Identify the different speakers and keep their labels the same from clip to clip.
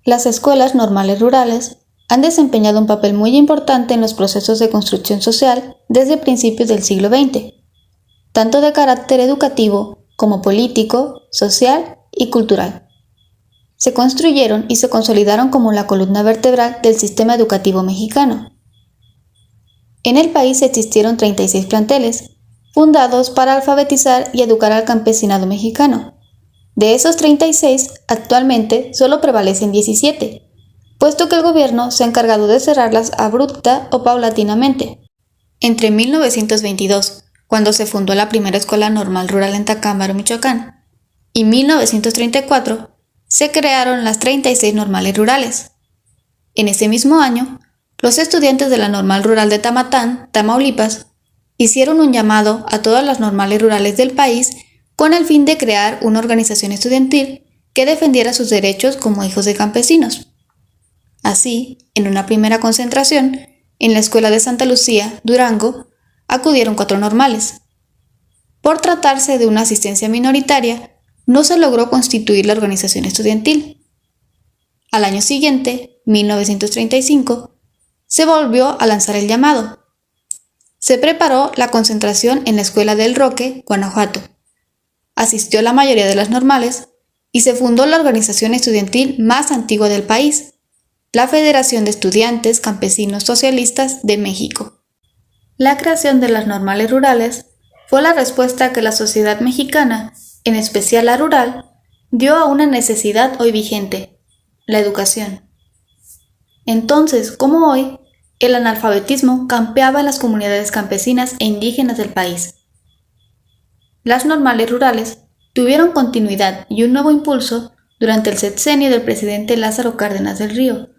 Speaker 1: Las escuelas normales rurales han desempeñado un papel muy importante en los procesos de construcción social desde principios del siglo XX, tanto de carácter educativo como político, social y cultural. Se construyeron y se consolidaron como la columna vertebral del sistema educativo mexicano. En el país existieron 36 planteles, fundados para alfabetizar y educar al campesinado mexicano. De esos 36, actualmente solo prevalecen 17, puesto que el gobierno se ha encargado de cerrarlas abrupta o paulatinamente. Entre 1922, cuando se fundó la primera escuela normal rural en Tacámbaro, Michoacán, y 1934, se crearon las 36 normales rurales. En ese mismo año, los estudiantes de la Normal Rural de Tamatán, Tamaulipas, hicieron un llamado a todas las normales rurales del país con el fin de crear una organización estudiantil que defendiera sus derechos como hijos de campesinos. Así, en una primera concentración, en la escuela de Santa Lucía, Durango, acudieron 4 normales. Por tratarse de una asistencia minoritaria, no se logró constituir la organización estudiantil. Al año siguiente, 1935, se volvió a lanzar el llamado. Se preparó la concentración en la escuela del Roque, Guanajuato. Asistió la mayoría de las normales y se fundó la organización estudiantil más antigua del país, la Federación de Estudiantes Campesinos Socialistas de México. La creación de las normales rurales fue la respuesta que la sociedad mexicana, en especial la rural, dio a una necesidad hoy vigente: la educación. Entonces, como hoy, el analfabetismo campeaba en las comunidades campesinas e indígenas del país. Las normales rurales tuvieron continuidad y un nuevo impulso durante el sexenio del presidente Lázaro Cárdenas del Río,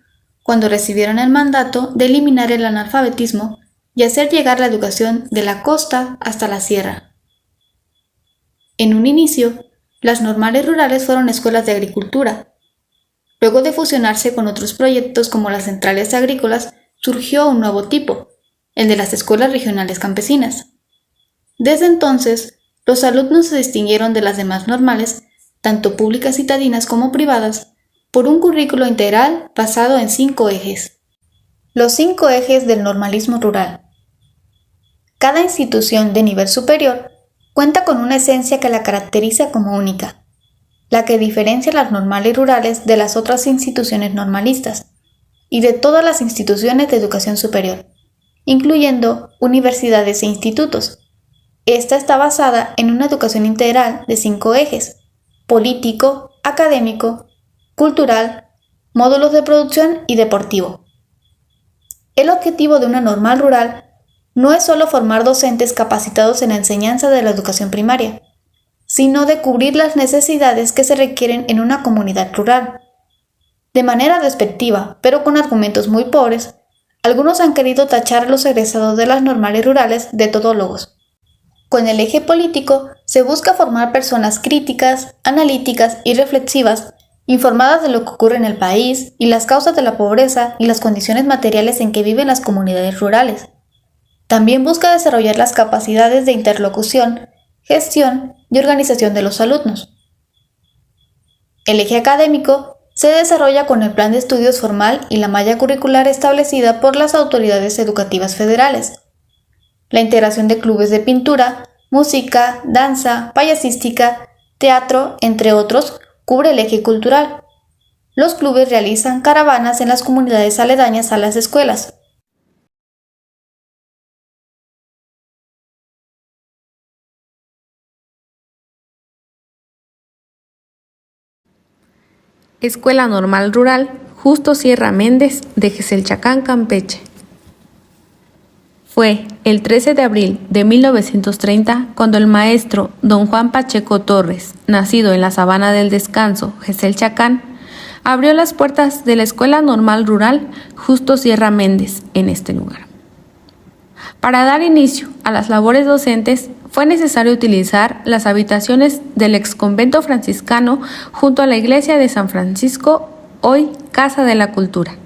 Speaker 1: cuando recibieron el mandato de eliminar el analfabetismo y hacer llegar la educación de la costa hasta la sierra. En un inicio, las normales rurales fueron escuelas de agricultura. Luego de fusionarse con otros proyectos como las centrales agrícolas, surgió un nuevo tipo, el de las escuelas regionales campesinas. Desde entonces, los alumnos se distinguieron de las demás normales, tanto públicas citadinas como privadas, por un currículo integral basado en 5 ejes. Los 5 ejes del normalismo rural. Cada institución de nivel superior cuenta con una esencia que la caracteriza como única, la que diferencia las normales rurales de las otras instituciones normalistas y de todas las instituciones de educación superior, incluyendo universidades e institutos. Esta está basada en una educación integral de 5 ejes: político, académico, cultural, módulos de producción y deportivo. El objetivo de una normal rural no es solo formar docentes capacitados en la enseñanza de la educación primaria, sino de cubrir las necesidades que se requieren en una comunidad rural. De manera despectiva, pero con argumentos muy pobres, algunos han querido tachar a los egresados de las normales rurales de todólogos. Con el eje político se busca formar personas críticas, analíticas y reflexivas, informadas de lo que ocurre en el país y las causas de la pobreza y las condiciones materiales en que viven las comunidades rurales. También busca desarrollar las capacidades de interlocución, gestión y organización de los alumnos. El eje académico se desarrolla con el plan de estudios formal y la malla curricular establecida por las autoridades educativas federales. La integración de clubes de pintura, música, danza, payasística, teatro, entre otros, cubre el eje cultural. Los clubes realizan caravanas en las comunidades aledañas a las escuelas.
Speaker 2: Escuela Normal Rural Justo Sierra Méndez de Xelchacán, Campeche. Fue el 13 de abril de 1930 cuando el maestro don Juan Pacheco Torres, nacido en la Sabana del Descanso, Xelchacán, abrió las puertas de la Escuela Normal Rural Justo Sierra Méndez en este lugar. Para dar inicio a las labores docentes, fue necesario utilizar las habitaciones del exconvento franciscano junto a la iglesia de San Francisco, hoy Casa de la Cultura.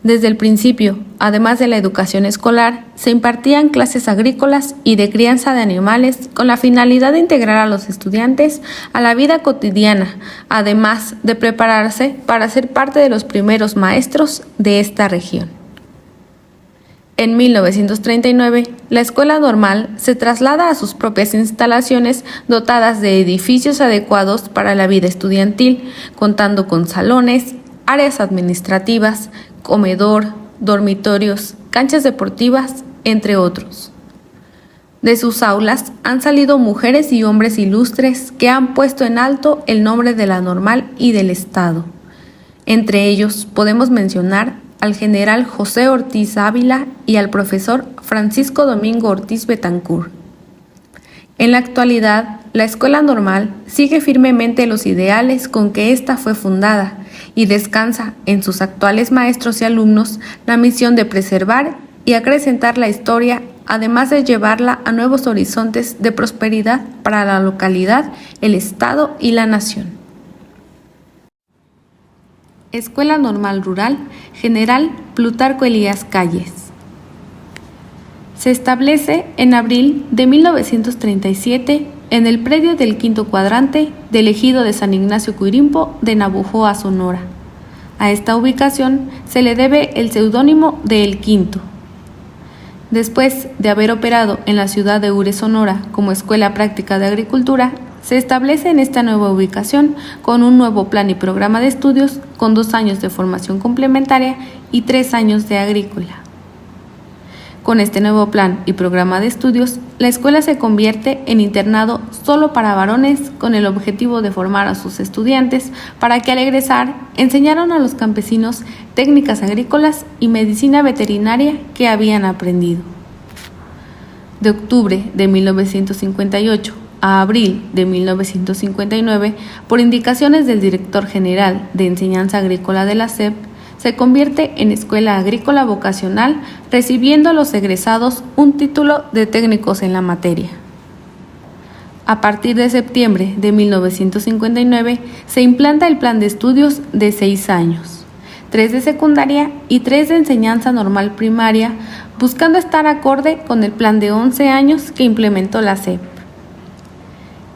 Speaker 2: Desde el principio, además de la educación escolar, se impartían clases agrícolas y de crianza de animales con la finalidad de integrar a los estudiantes a la vida cotidiana, además de prepararse para ser parte de los primeros maestros de esta región. En 1939, la Escuela Normal se traslada a sus propias instalaciones dotadas de edificios adecuados para la vida estudiantil, contando con salones, áreas administrativas, comedor, dormitorios, canchas deportivas, entre otros. De sus aulas han salido mujeres y hombres ilustres que han puesto en alto el nombre de la Normal y del Estado. Entre ellos podemos mencionar al general José Ortiz Ávila y al profesor Francisco Domingo Ortiz Betancourt. En la actualidad, la Escuela Normal sigue firmemente los ideales con que ésta fue fundada y descansa en sus actuales maestros y alumnos la misión de preservar y acrecentar la historia, además de llevarla a nuevos horizontes de prosperidad para la localidad, el Estado y la nación. Escuela Normal Rural General Plutarco Elías Calles. Se establece en abril de 1937 en el predio del quinto cuadrante del ejido de San Ignacio Cuirimpo de Navojoa, Sonora. A esta ubicación se le debe el seudónimo de El Quinto. Después de haber operado en la ciudad de Ure, Sonora, como Escuela Práctica de Agricultura, se establece en esta nueva ubicación con un nuevo plan y programa de estudios con 2 años de formación complementaria y 3 años de agrícola. Con este nuevo plan y programa de estudios, la escuela se convierte en internado solo para varones con el objetivo de formar a sus estudiantes para que al egresar enseñaran a los campesinos técnicas agrícolas y medicina veterinaria que habían aprendido. De octubre de 1958 a abril de 1959, por indicaciones del director general de Enseñanza Agrícola de la SEP, se convierte en Escuela Agrícola Vocacional, recibiendo a los egresados un título de técnicos en la materia. A partir de septiembre de 1959, se implanta el plan de estudios de 6 años, 3 de secundaria y 3 de enseñanza normal primaria, buscando estar acorde con el plan de 11 años que implementó la SEP.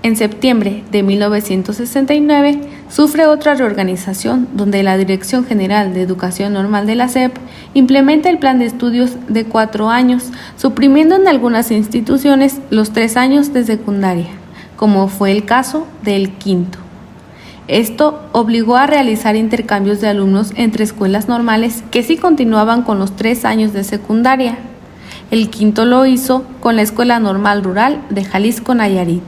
Speaker 2: En septiembre de 1969 sufre otra reorganización donde la Dirección General de Educación Normal de la SEP implementa el plan de estudios de 4 años, suprimiendo en algunas instituciones los 3 años de secundaria, como fue el caso del quinto. Esto obligó a realizar intercambios de alumnos entre escuelas normales que sí continuaban con los 3 años de secundaria. El quinto lo hizo con la Escuela Normal Rural de Jalisco, Nayarit.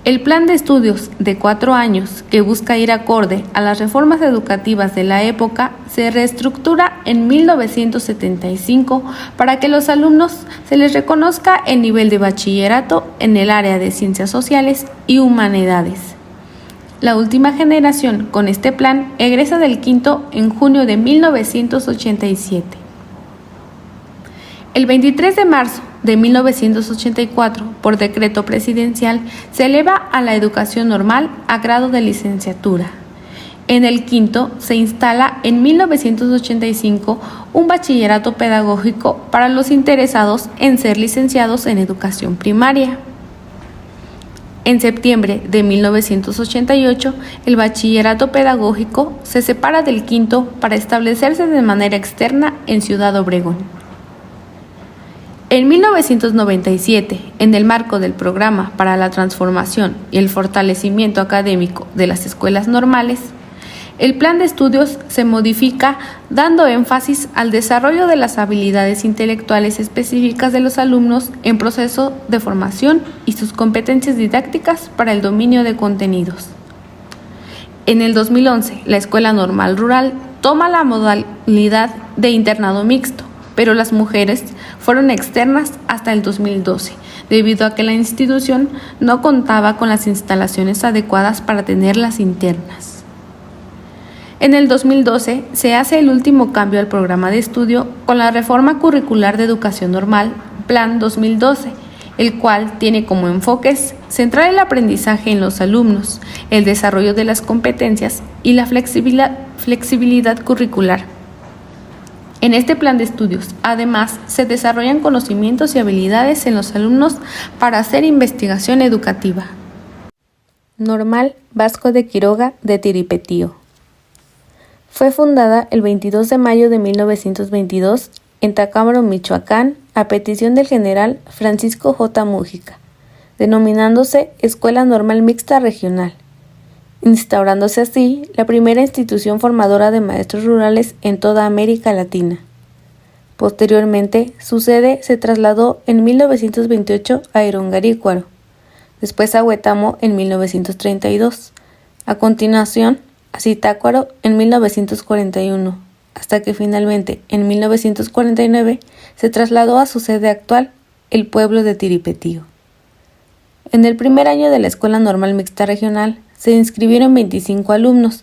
Speaker 2: El plan de estudios de 4 años, que busca ir acorde a las reformas educativas de la época, se reestructura en 1975 para que los alumnos se les reconozca el nivel de bachillerato en el área de ciencias sociales y humanidades. La última generación con este plan egresa del quinto en junio de 1987. El 23 de marzo de 1984, por decreto presidencial, se eleva a la educación normal a grado de licenciatura. En el quinto se instala en 1985 un bachillerato pedagógico para los interesados en ser licenciados en educación primaria. En septiembre de 1988, el bachillerato pedagógico se separa del quinto para establecerse de manera externa en Ciudad Obregón. En 1997, en el marco del Programa para la Transformación y el Fortalecimiento Académico de las Escuelas Normales, el plan de estudios se modifica dando énfasis al desarrollo de las habilidades intelectuales específicas de los alumnos en proceso de formación y sus competencias didácticas para el dominio de contenidos. En el 2011, la Escuela Normal Rural toma la modalidad de internado mixto, pero las mujeres fueron externas hasta el 2012, debido a que la institución no contaba con las instalaciones adecuadas para tenerlas internas. En el 2012 se hace el último cambio al programa de estudio con la Reforma Curricular de Educación Normal, Plan 2012, el cual tiene como enfoques centrar el aprendizaje en los alumnos, el desarrollo de las competencias y la flexibilidad curricular. En este plan de estudios, además, se desarrollan conocimientos y habilidades en los alumnos para hacer investigación educativa. Normal Vasco de Quiroga de Tiripetío. Fue fundada el 22 de mayo de 1922 en Tacámbaro, Michoacán, a petición del general Francisco J. Mújica, denominándose Escuela Normal Mixta Regional, instaurándose así la primera institución formadora de maestros rurales en toda América Latina. Posteriormente, su sede se trasladó en 1928 a Irongarícuaro, después a Huetamo en 1932, a continuación a Zitácuaro en 1941, hasta que finalmente en 1949 se trasladó a su sede actual, el pueblo de Tiripetío. En el primer año de la Escuela Normal Mixta Regional se inscribieron 25 alumnos.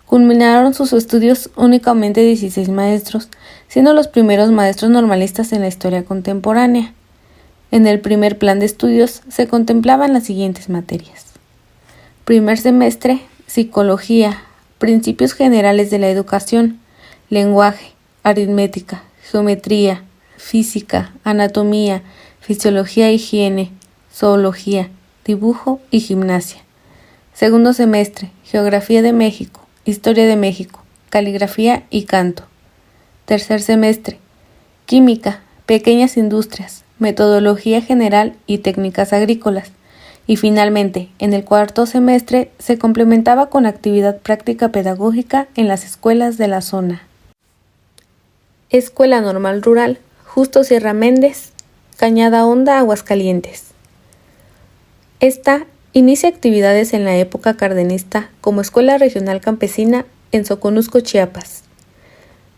Speaker 2: Culminaron sus estudios únicamente 16 maestros, siendo los primeros maestros normalistas en la historia contemporánea. En el primer plan de estudios se contemplaban las siguientes materias. Primer semestre, Psicología, Principios Generales de la Educación, Lenguaje, Aritmética, Geometría, Física, Anatomía, Fisiología e Higiene, Zoología, Dibujo y Gimnasia. Segundo semestre, Geografía de México, Historia de México, Caligrafía y Canto. Tercer semestre, Química, Pequeñas Industrias, Metodología General y Técnicas Agrícolas. Y finalmente, en el cuarto semestre, se complementaba con actividad práctica pedagógica en las escuelas de la zona. Escuela Normal Rural, Justo Sierra Méndez, Cañada Honda, Aguascalientes. Esta inicia actividades en la época cardenista como Escuela Regional Campesina en Soconusco, Chiapas.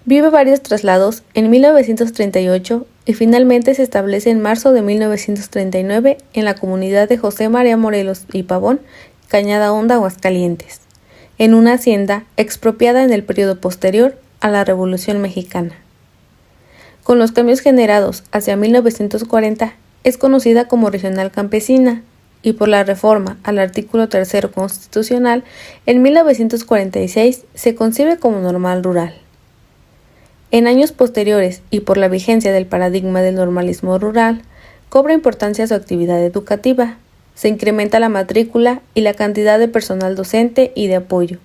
Speaker 2: Vive varios traslados en 1938 y finalmente se establece en marzo de 1939 en la comunidad de José María Morelos y Pavón, Cañada Honda, Aguascalientes, en una hacienda expropiada en el periodo posterior a la Revolución Mexicana. Con los cambios generados hacia 1940 es conocida como Regional Campesina, y por la reforma al artículo 3 constitucional, en 1946 se concibe como normal rural. En años posteriores y por la vigencia del paradigma del normalismo rural, cobra importancia su actividad educativa, se incrementa la matrícula y la cantidad de personal docente y de apoyo.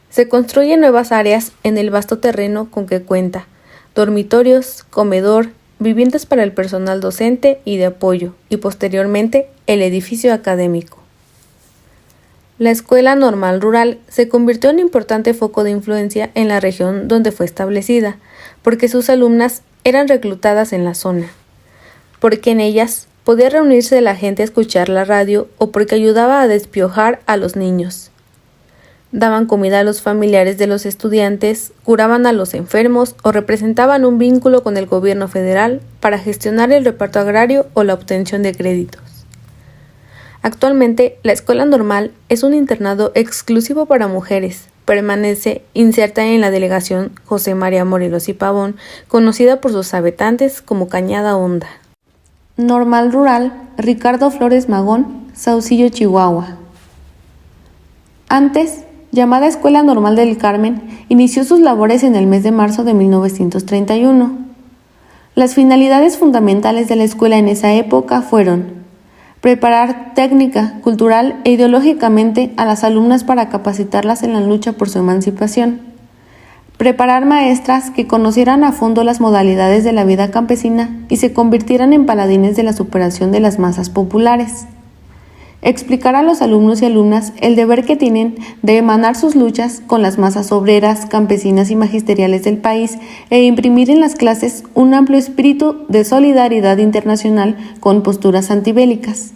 Speaker 2: Se construyen nuevas áreas en el vasto terreno con que cuenta, dormitorios, comedor, viviendas para el personal docente y de apoyo, y posteriormente el edificio académico. La Escuela Normal Rural se convirtió en un importante foco de influencia en la región donde fue establecida, porque sus alumnas eran reclutadas en la zona, porque en ellas podía reunirse la gente a escuchar la radio o porque ayudaba a despiojar a los niños. Daban comida a los familiares de los estudiantes, curaban a los enfermos o representaban un vínculo con el gobierno federal para gestionar el reparto agrario o la obtención de créditos. Actualmente, la Escuela Normal es un internado exclusivo para mujeres. Permanece inserta en la delegación José María Morelos y Pavón, conocida por sus habitantes como Cañada Honda. Normal Rural, Ricardo Flores Magón, Saucillo, Chihuahua. Antes, llamada Escuela Normal del Carmen, inició sus labores en el mes de marzo de 1931. Las finalidades fundamentales de la escuela en esa época fueron preparar técnica, cultural e ideológicamente a las alumnas para capacitarlas en la lucha por su emancipación, preparar maestras que conocieran a fondo las modalidades de la vida campesina y se convirtieran en paladines de la superación de las masas populares, explicar a los alumnos y alumnas el deber que tienen de emanar sus luchas con las masas obreras, campesinas y magisteriales del país e imprimir en las clases un amplio espíritu de solidaridad internacional con posturas antibélicas.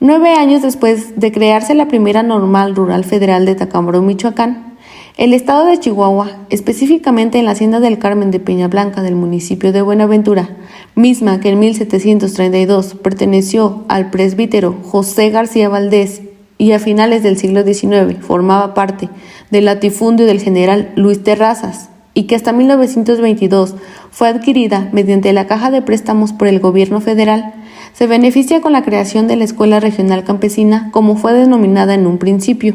Speaker 2: 9 años después de crearse la primera Normal Rural Federal de Tacámbaro, Michoacán, el estado de Chihuahua, específicamente en la Hacienda del Carmen de Peña Blanca del municipio de Buenaventura, misma que en 1732 perteneció al presbítero José García Valdés y a finales del siglo XIX formaba parte del latifundio del general Luis Terrazas, y que hasta 1922 fue adquirida mediante la Caja de Préstamos por el gobierno federal, se beneficia con la creación de la Escuela Regional Campesina como fue denominada en un principio,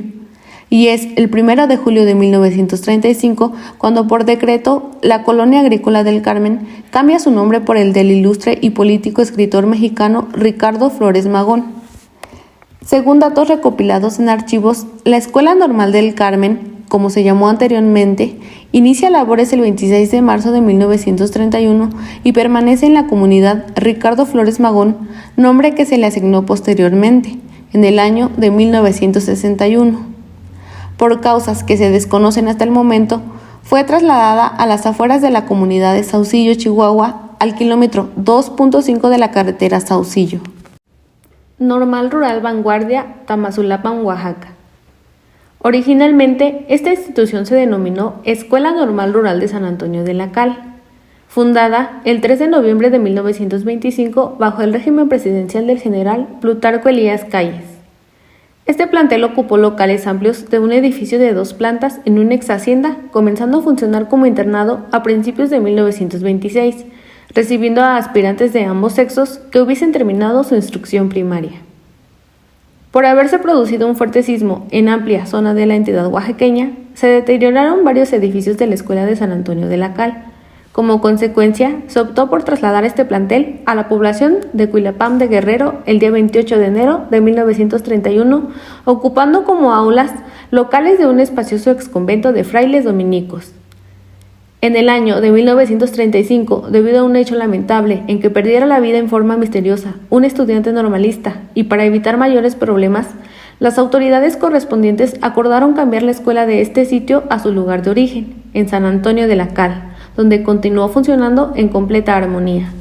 Speaker 2: y es el 1 de julio de 1935 cuando por decreto la Colonia Agrícola del Carmen cambia su nombre por el del ilustre y político escritor mexicano Ricardo Flores Magón. Según datos recopilados en archivos, la Escuela Normal del Carmen, como se llamó anteriormente, inicia labores el 26 de marzo de 1931 y permanece en la comunidad Ricardo Flores Magón, nombre que se le asignó posteriormente, en el año de 1961. Por causas que se desconocen hasta el momento, fue trasladada a las afueras de la comunidad de Saucillo, Chihuahua, al kilómetro 2.5 de la carretera Saucillo. Normal Rural Vanguardia, Tamazulapan, Oaxaca. Originalmente, esta institución se denominó Escuela Normal Rural de San Antonio de la Cal, fundada el 3 de noviembre de 1925 bajo el régimen presidencial del general Plutarco Elías Calles. Este plantel ocupó locales amplios de un edificio de 2 plantas en una ex hacienda, comenzando a funcionar como internado a principios de 1926, recibiendo a aspirantes de ambos sexos que hubiesen terminado su instrucción primaria. Por haberse producido un fuerte sismo en amplia zona de la entidad oaxaqueña, se deterioraron varios edificios de la Escuela de San Antonio de la Cal. Como consecuencia, se optó por trasladar este plantel a la población de Cuilapam de Guerrero el día 28 de enero de 1931, ocupando como aulas locales de un espacioso exconvento de frailes dominicos. En el año de 1935, debido a un hecho lamentable en que perdiera la vida en forma misteriosa un estudiante normalista y para evitar mayores problemas, las autoridades correspondientes acordaron cambiar la escuela de este sitio a su lugar de origen, en San Antonio de la Cal, donde continuó funcionando en completa armonía.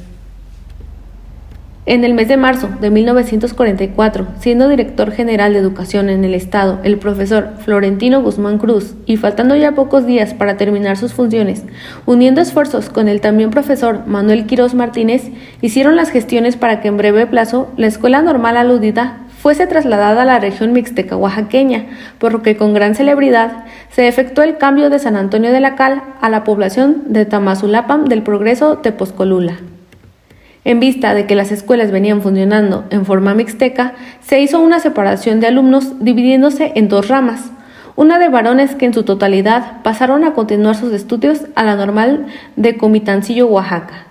Speaker 2: En el mes de marzo de 1944, siendo director general de Educación en el Estado el profesor Florentino Guzmán Cruz y faltando ya pocos días para terminar sus funciones, uniendo esfuerzos con el también profesor Manuel Quirós Martínez, hicieron las gestiones para que en breve plazo la escuela normal aludida fuese trasladada a la región mixteca oaxaqueña, por lo que con gran celebridad se efectuó el cambio de San Antonio de la Cal a la población de Tamazulapan del Progreso Tepozcolula. En vista de que las escuelas venían funcionando en forma mixteca, se hizo una separación de alumnos dividiéndose en 2 ramas, una de varones que en su totalidad pasaron a continuar sus estudios a la normal de Comitancillo, Oaxaca.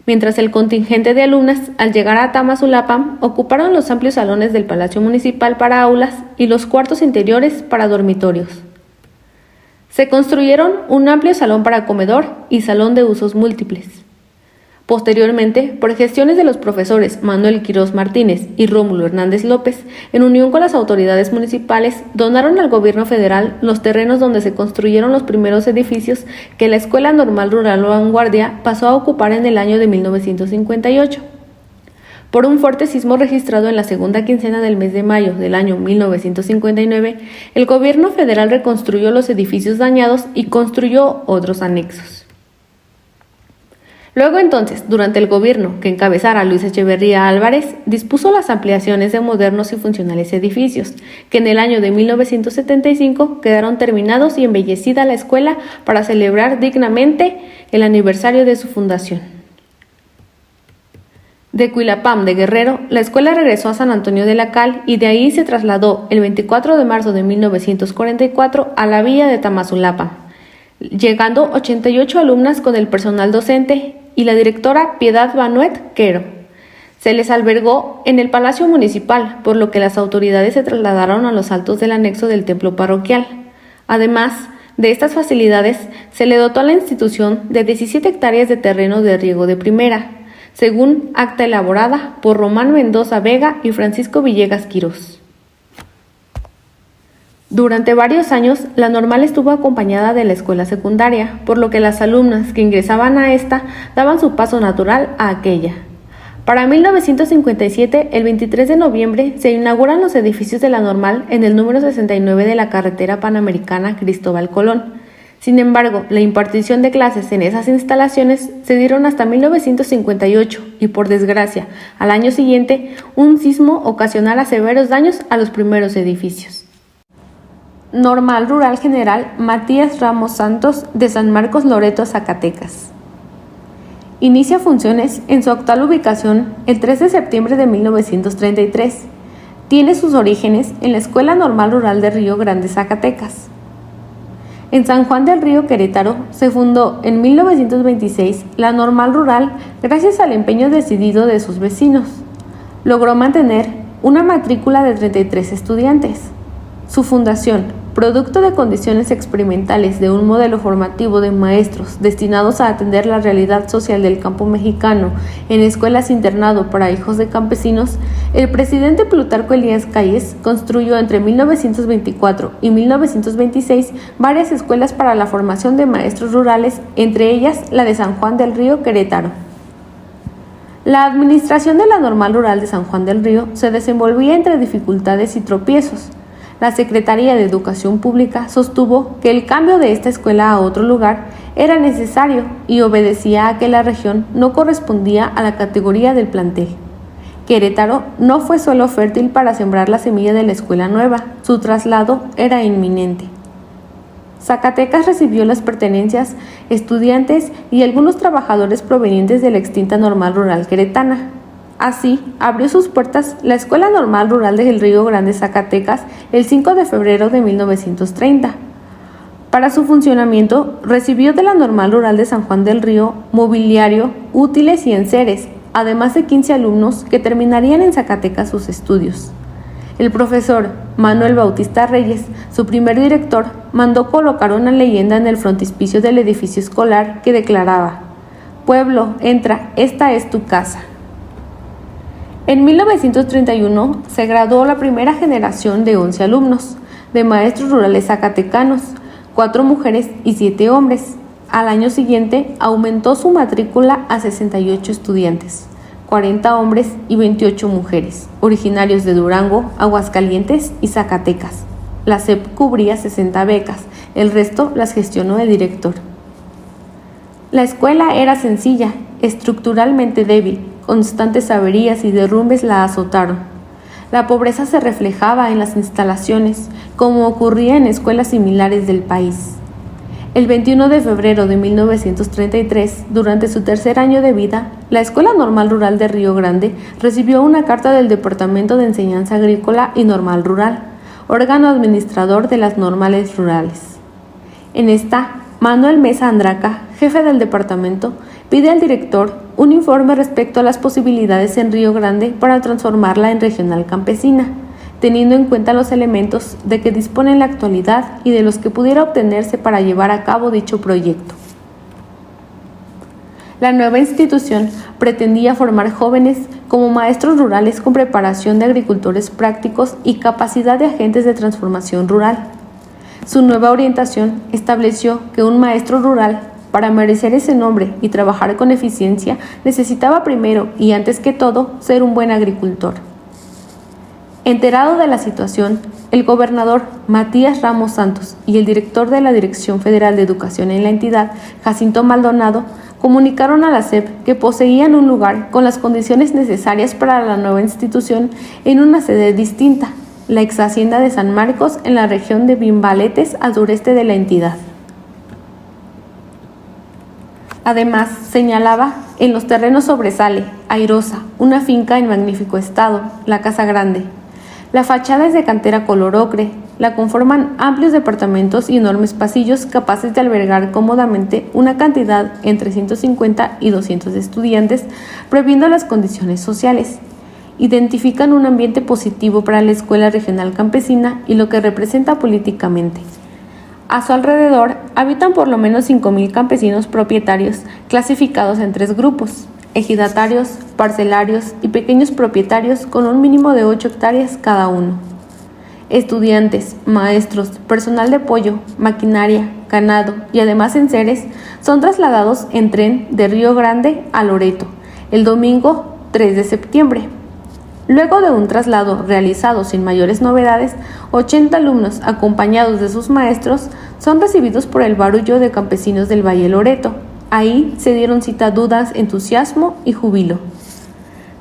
Speaker 2: Mientras el contingente de alumnas, al llegar a Tamazulapan, ocuparon los amplios salones del Palacio Municipal para aulas y los cuartos interiores para dormitorios. Se construyeron un amplio salón para comedor y salón de usos múltiples. Posteriormente, por gestiones de los profesores Manuel Quirós Martínez y Rómulo Hernández López, en unión con las autoridades municipales, donaron al gobierno federal los terrenos donde se construyeron los primeros edificios que la Escuela Normal Rural Vanguardia pasó a ocupar en el año de 1958. Por un fuerte sismo registrado en la segunda quincena del mes de mayo del año 1959, el gobierno federal reconstruyó los edificios dañados y construyó otros anexos. Luego entonces, durante el gobierno que encabezara Luis Echeverría Álvarez, dispuso las ampliaciones de modernos y funcionales edificios, que en el año de 1975 quedaron terminados y embellecida la escuela para celebrar dignamente el aniversario de su fundación. De Cuilapam de Guerrero, la escuela regresó a San Antonio de la Cal y de ahí se trasladó el 24 de marzo de 1944 a la villa de Tamazulapan, llegando 88 alumnas con el personal docente y la directora Piedad Banuet Quero. Se les albergó en el Palacio Municipal, por lo que las autoridades se trasladaron a los altos del anexo del templo parroquial. Además de estas facilidades, se le dotó a la institución de 17 hectáreas de terreno de riego de primera, según acta elaborada por Román Mendoza Vega y Francisco Villegas Quirós. Durante varios años, la normal estuvo acompañada de la escuela secundaria, por lo que las alumnas que ingresaban a esta daban su paso natural a aquella. Para 1957, el 23 de noviembre, se inauguran los edificios de la normal en el número 69 de la carretera panamericana Cristóbal Colón. Sin embargo, la impartición de clases en esas instalaciones se dieron hasta 1958 y, por desgracia, al año siguiente, un sismo ocasionara severos daños a los primeros edificios. Normal Rural General Matías Ramos Santos de San Marcos Loreto, Zacatecas. Inicia funciones en su actual ubicación el 3 de septiembre de 1933. tiene sus orígenes en la Escuela Normal Rural de Río Grande, Zacatecas. En San Juan del Río, Querétaro, se fundó en 1926 la Normal Rural gracias al empeño decidido de sus vecinos. Logró mantener una matrícula de 33 estudiantes. Su fundación, producto de condiciones experimentales de un modelo formativo de maestros destinados a atender la realidad social del campo mexicano en escuelas internado para hijos de campesinos, el presidente Plutarco Elías Calles construyó entre 1924 y 1926 varias escuelas para la formación de maestros rurales, entre ellas la de San Juan del Río, Querétaro. La administración de la Normal Rural de San Juan del Río se desenvolvía entre dificultades y tropiezos. La Secretaría de Educación Pública sostuvo que el cambio de esta escuela a otro lugar era necesario y obedecía a que la región no correspondía a la categoría del plantel. Querétaro no fue solo fértil para sembrar la semilla de la escuela nueva, su traslado era inminente. Zacatecas recibió las pertenencias, estudiantes y algunos trabajadores provenientes de la extinta Normal Rural queretana. Así, abrió sus puertas la Escuela Normal Rural del Río Grande, Zacatecas, el 5 de febrero de 1930. Para su funcionamiento, recibió de la Normal Rural de San Juan del Río mobiliario, útiles y enseres, además de 15 alumnos que terminarían en Zacatecas sus estudios. El profesor Manuel Bautista Reyes, su primer director, mandó colocar una leyenda en el frontispicio del edificio escolar que declaraba: «Pueblo, entra, esta es tu casa». En 1931 se graduó la primera generación de 11 alumnos, de maestros rurales zacatecanos, 4 mujeres y 7 hombres. Al año siguiente aumentó su matrícula a 68 estudiantes, 40 hombres y 28 mujeres, originarios de Durango, Aguascalientes y Zacatecas. La SEP cubría 60 becas, el resto las gestionó el director. La escuela era sencilla, estructuralmente débil, constantes averías y derrumbes la azotaron. La pobreza se reflejaba en las instalaciones, como ocurría en escuelas similares del país. El 21 de febrero de 1933, durante su tercer año de vida, la Escuela Normal Rural de Río Grande recibió una carta del Departamento de Enseñanza Agrícola y Normal Rural, órgano administrador de las normales rurales. En esta, Manuel Mesa Andraca, jefe del departamento, pide al director un informe respecto a las posibilidades en Río Grande para transformarla en regional campesina, teniendo en cuenta los elementos de que dispone en la actualidad y de los que pudiera obtenerse para llevar a cabo dicho proyecto. La nueva institución pretendía formar jóvenes como maestros rurales con preparación de agricultores prácticos y capacidad de agentes de transformación rural. Su nueva orientación estableció que un maestro rural, para merecer ese nombre y trabajar con eficiencia, necesitaba primero y antes que todo ser un buen agricultor. Enterado de la situación, el gobernador Matías Ramos Santos y el director de la Dirección Federal de Educación en la entidad, Jacinto Maldonado, comunicaron a la SEP que poseían un lugar con las condiciones necesarias para la nueva institución en una sede distinta, la ex hacienda de San Marcos en la región de Bimbaletes al sureste de la entidad. Además, señalaba, en los terrenos sobresale, airosa, una finca en magnífico estado, la Casa Grande. La fachada es de cantera color ocre, la conforman amplios departamentos y enormes pasillos capaces de albergar cómodamente una cantidad entre 150 y 200 estudiantes, previendo las condiciones sociales. Identifican un ambiente positivo para la Escuela Regional Campesina y lo que representa políticamente. A su alrededor habitan por lo menos 5,000 campesinos propietarios clasificados en 3 grupos: ejidatarios, parcelarios y pequeños propietarios con un mínimo de 8 hectáreas cada uno. Estudiantes, maestros, personal de apoyo, maquinaria, ganado y además enseres son trasladados en tren de Río Grande a Loreto el domingo 3 de septiembre. Luego de un traslado realizado sin mayores novedades, 80 alumnos, acompañados de sus maestros, son recibidos por el barullo de campesinos del Valle Loreto. Ahí se dieron cita dudas, entusiasmo y júbilo.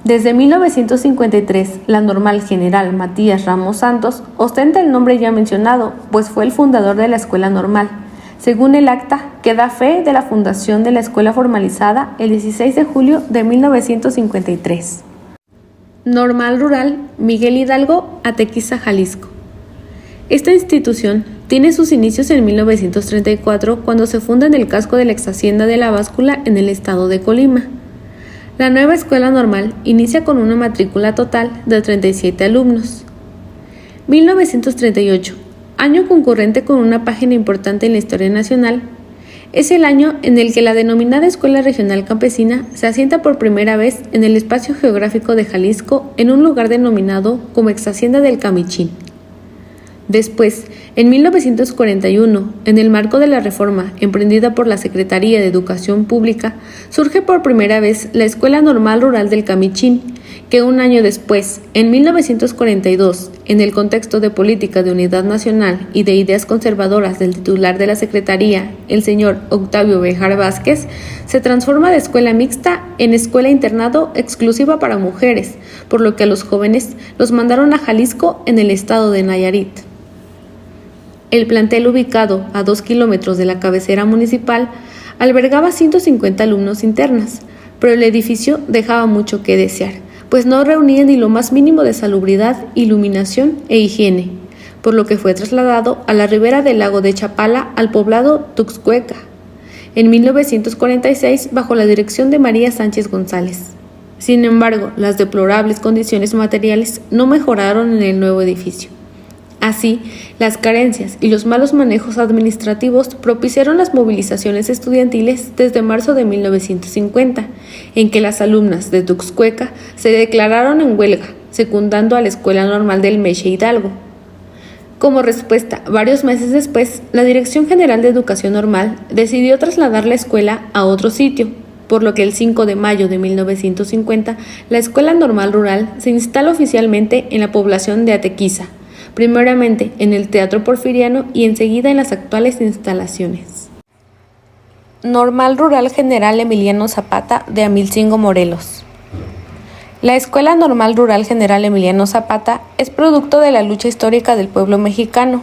Speaker 2: Desde 1953, la Normal General Matías Ramos Santos ostenta el nombre ya mencionado, pues fue el fundador de la Escuela Normal, según el acta que da fe de la fundación de la escuela formalizada el 16 de julio de 1953. Normal Rural Miguel Hidalgo, Atequiza, Jalisco. Esta institución tiene sus inicios en 1934 cuando se funda en el casco de la ex hacienda de La Báscula en el estado de Colima. La nueva escuela normal inicia con una matrícula total de 37 alumnos. 1938, año concurrente con una página importante en la historia nacional, es el año en el que la denominada Escuela Regional Campesina se asienta por primera vez en el espacio geográfico de Jalisco en un lugar denominado como ex hacienda del Camichín. Después, en 1941, en el marco de la reforma emprendida por la Secretaría de Educación Pública, surge por primera vez la Escuela Normal Rural del Camichín, que un año después, en 1942, en el contexto de política de unidad nacional y de ideas conservadoras del titular de la Secretaría, el señor Octavio Béjar Vázquez, se transforma de escuela mixta en escuela internado exclusiva para mujeres, por lo que a los jóvenes los mandaron a Jalisco en el estado de Nayarit. El plantel, ubicado a 2 kilómetros de la cabecera municipal, albergaba 150 alumnos internas, pero el edificio dejaba mucho que desear, pues no reunía ni lo más mínimo de salubridad, iluminación e higiene, por lo que fue trasladado a la ribera del lago de Chapala al poblado Tuxcueca, en 1946 bajo la dirección de María Sánchez González. Sin embargo, las deplorables condiciones materiales no mejoraron en el nuevo edificio. Así, las carencias y los malos manejos administrativos propiciaron las movilizaciones estudiantiles desde marzo de 1950, en que las alumnas de Tuxcueca se declararon en huelga, secundando a la Escuela Normal del Meche Hidalgo. Como respuesta, varios meses después, la Dirección General de Educación Normal decidió trasladar la escuela a otro sitio, por lo que el 5 de mayo de 1950, la Escuela Normal Rural se instala oficialmente en la población de Atequiza, primeramente en el Teatro Porfiriano y enseguida en las actuales instalaciones. Normal Rural General Emiliano Zapata de Amilcingo, Morelos. La Escuela Normal Rural General Emiliano Zapata es producto de la lucha histórica del pueblo mexicano.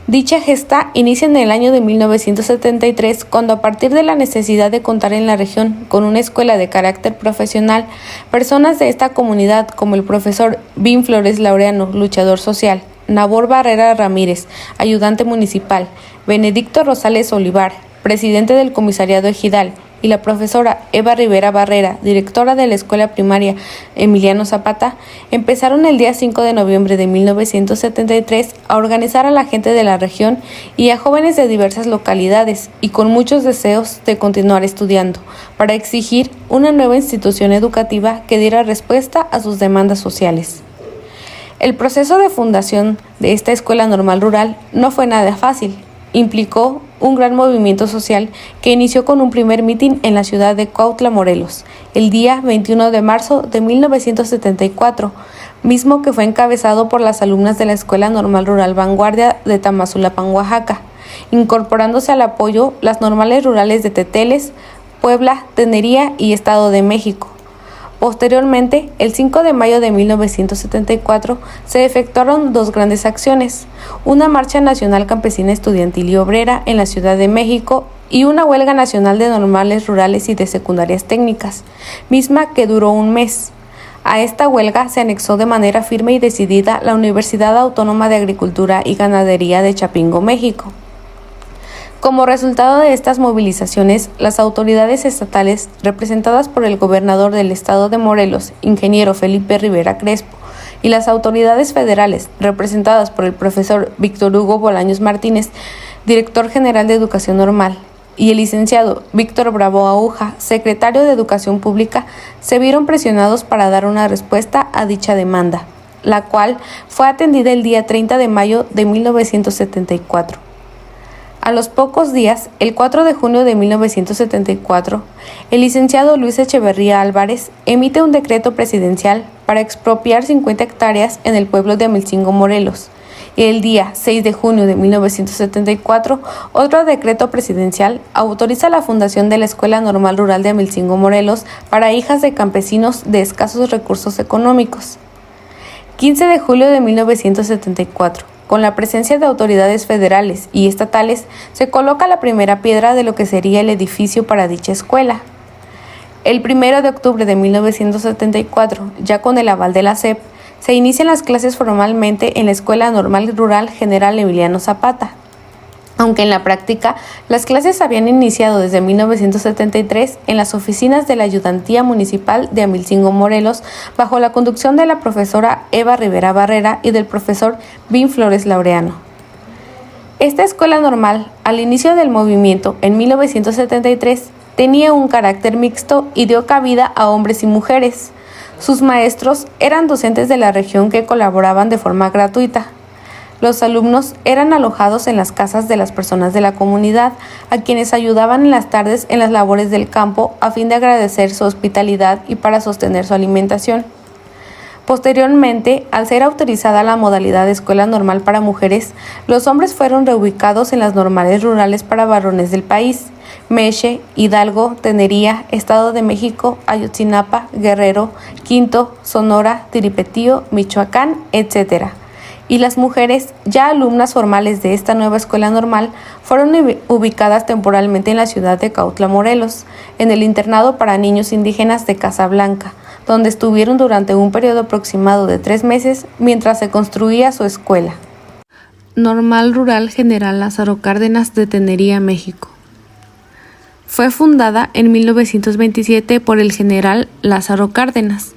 Speaker 2: Dicha gesta inicia en el año de 1973, cuando a partir de la necesidad de contar en la región con una escuela de carácter profesional, personas de esta comunidad como el profesor Vin Flores Laureano, luchador social, Nabor Barrera Ramírez, ayudante municipal, Benedicto Rosales Olivar, presidente del comisariado ejidal, y la profesora Eva Rivera Barrera, directora de la escuela primaria Emiliano Zapata, empezaron el día 5 de noviembre de 1973 a organizar a la gente de la región y a jóvenes de diversas localidades y con muchos deseos de continuar estudiando, para exigir una nueva institución educativa que diera respuesta a sus demandas sociales. El proceso de fundación de esta escuela normal rural no fue nada fácil. Implicó un gran movimiento social que inició con un primer mitin en la ciudad de Cuautla, Morelos, el día 21 de marzo de 1974, mismo que fue encabezado por las alumnas de la Escuela Normal Rural Vanguardia de Tamazulapan, Oaxaca, incorporándose al apoyo las normales rurales de Teteles, Puebla, Tenería y Estado de México. Posteriormente, el 5 de mayo de 1974, se efectuaron dos grandes acciones, una marcha nacional campesina estudiantil y obrera en la Ciudad de México y una huelga nacional de normales rurales y de secundarias técnicas, misma que duró un mes. A esta huelga se anexó de manera firme y decidida la Universidad Autónoma de Agricultura y Ganadería de Chapingo, México. Como resultado de estas movilizaciones, las autoridades estatales, representadas por el gobernador del estado de Morelos, ingeniero Felipe Rivera Crespo, y las autoridades federales, representadas por el profesor Víctor Hugo Bolaños Martínez, director general de Educación Normal, y el licenciado Víctor Bravo Aúja, secretario de Educación Pública, se vieron presionados para dar una respuesta a dicha demanda, la cual fue atendida el día 30 de mayo de 1974. A los pocos días, el 4 de junio de 1974, el licenciado Luis Echeverría Álvarez emite un decreto presidencial para expropiar 50 hectáreas en el pueblo de Amilcingo, Morelos. Y el día 6 de junio de 1974, otro decreto presidencial autoriza la fundación de la Escuela Normal Rural de Amilcingo, Morelos, para hijas de campesinos de escasos recursos económicos. 15 de julio de 1974. Con la presencia de autoridades federales y estatales, se coloca la primera piedra de lo que sería el edificio para dicha escuela. El 1 de octubre de 1974, ya con el aval de la SEP, se inician las clases formalmente en la Escuela Normal Rural General Emiliano Zapata, aunque en la práctica las clases habían iniciado desde 1973 en las oficinas de la Ayudantía Municipal de Amilcingo, Morelos, bajo la conducción de la profesora Eva Rivera Barrera y del profesor Vin Flores Laureano. Esta escuela normal, al inicio del movimiento en 1973, tenía un carácter mixto y dio cabida a hombres y mujeres. Sus maestros eran docentes de la región que colaboraban de forma gratuita. Los alumnos eran alojados en las casas de las personas de la comunidad, a quienes ayudaban en las tardes en las labores del campo a fin de agradecer su hospitalidad y para sostener su alimentación. Posteriormente, al ser autorizada la modalidad de escuela normal para mujeres, los hombres fueron reubicados en las normales rurales para varones del país: Meche, Hidalgo, Tenería, Estado de México, Ayotzinapa, Guerrero, Quinto, Sonora, Tiripetío, Michoacán, etc. Y las mujeres, ya alumnas formales de esta nueva escuela normal, fueron ubicadas temporalmente en la ciudad de Cuautla, Morelos, en el internado para niños indígenas de Casablanca, donde estuvieron durante un periodo aproximado de 3 meses mientras se construía su escuela.
Speaker 3: Normal Rural General Lázaro Cárdenas de Tenería, México. Fue fundada en 1927 por el general Lázaro Cárdenas.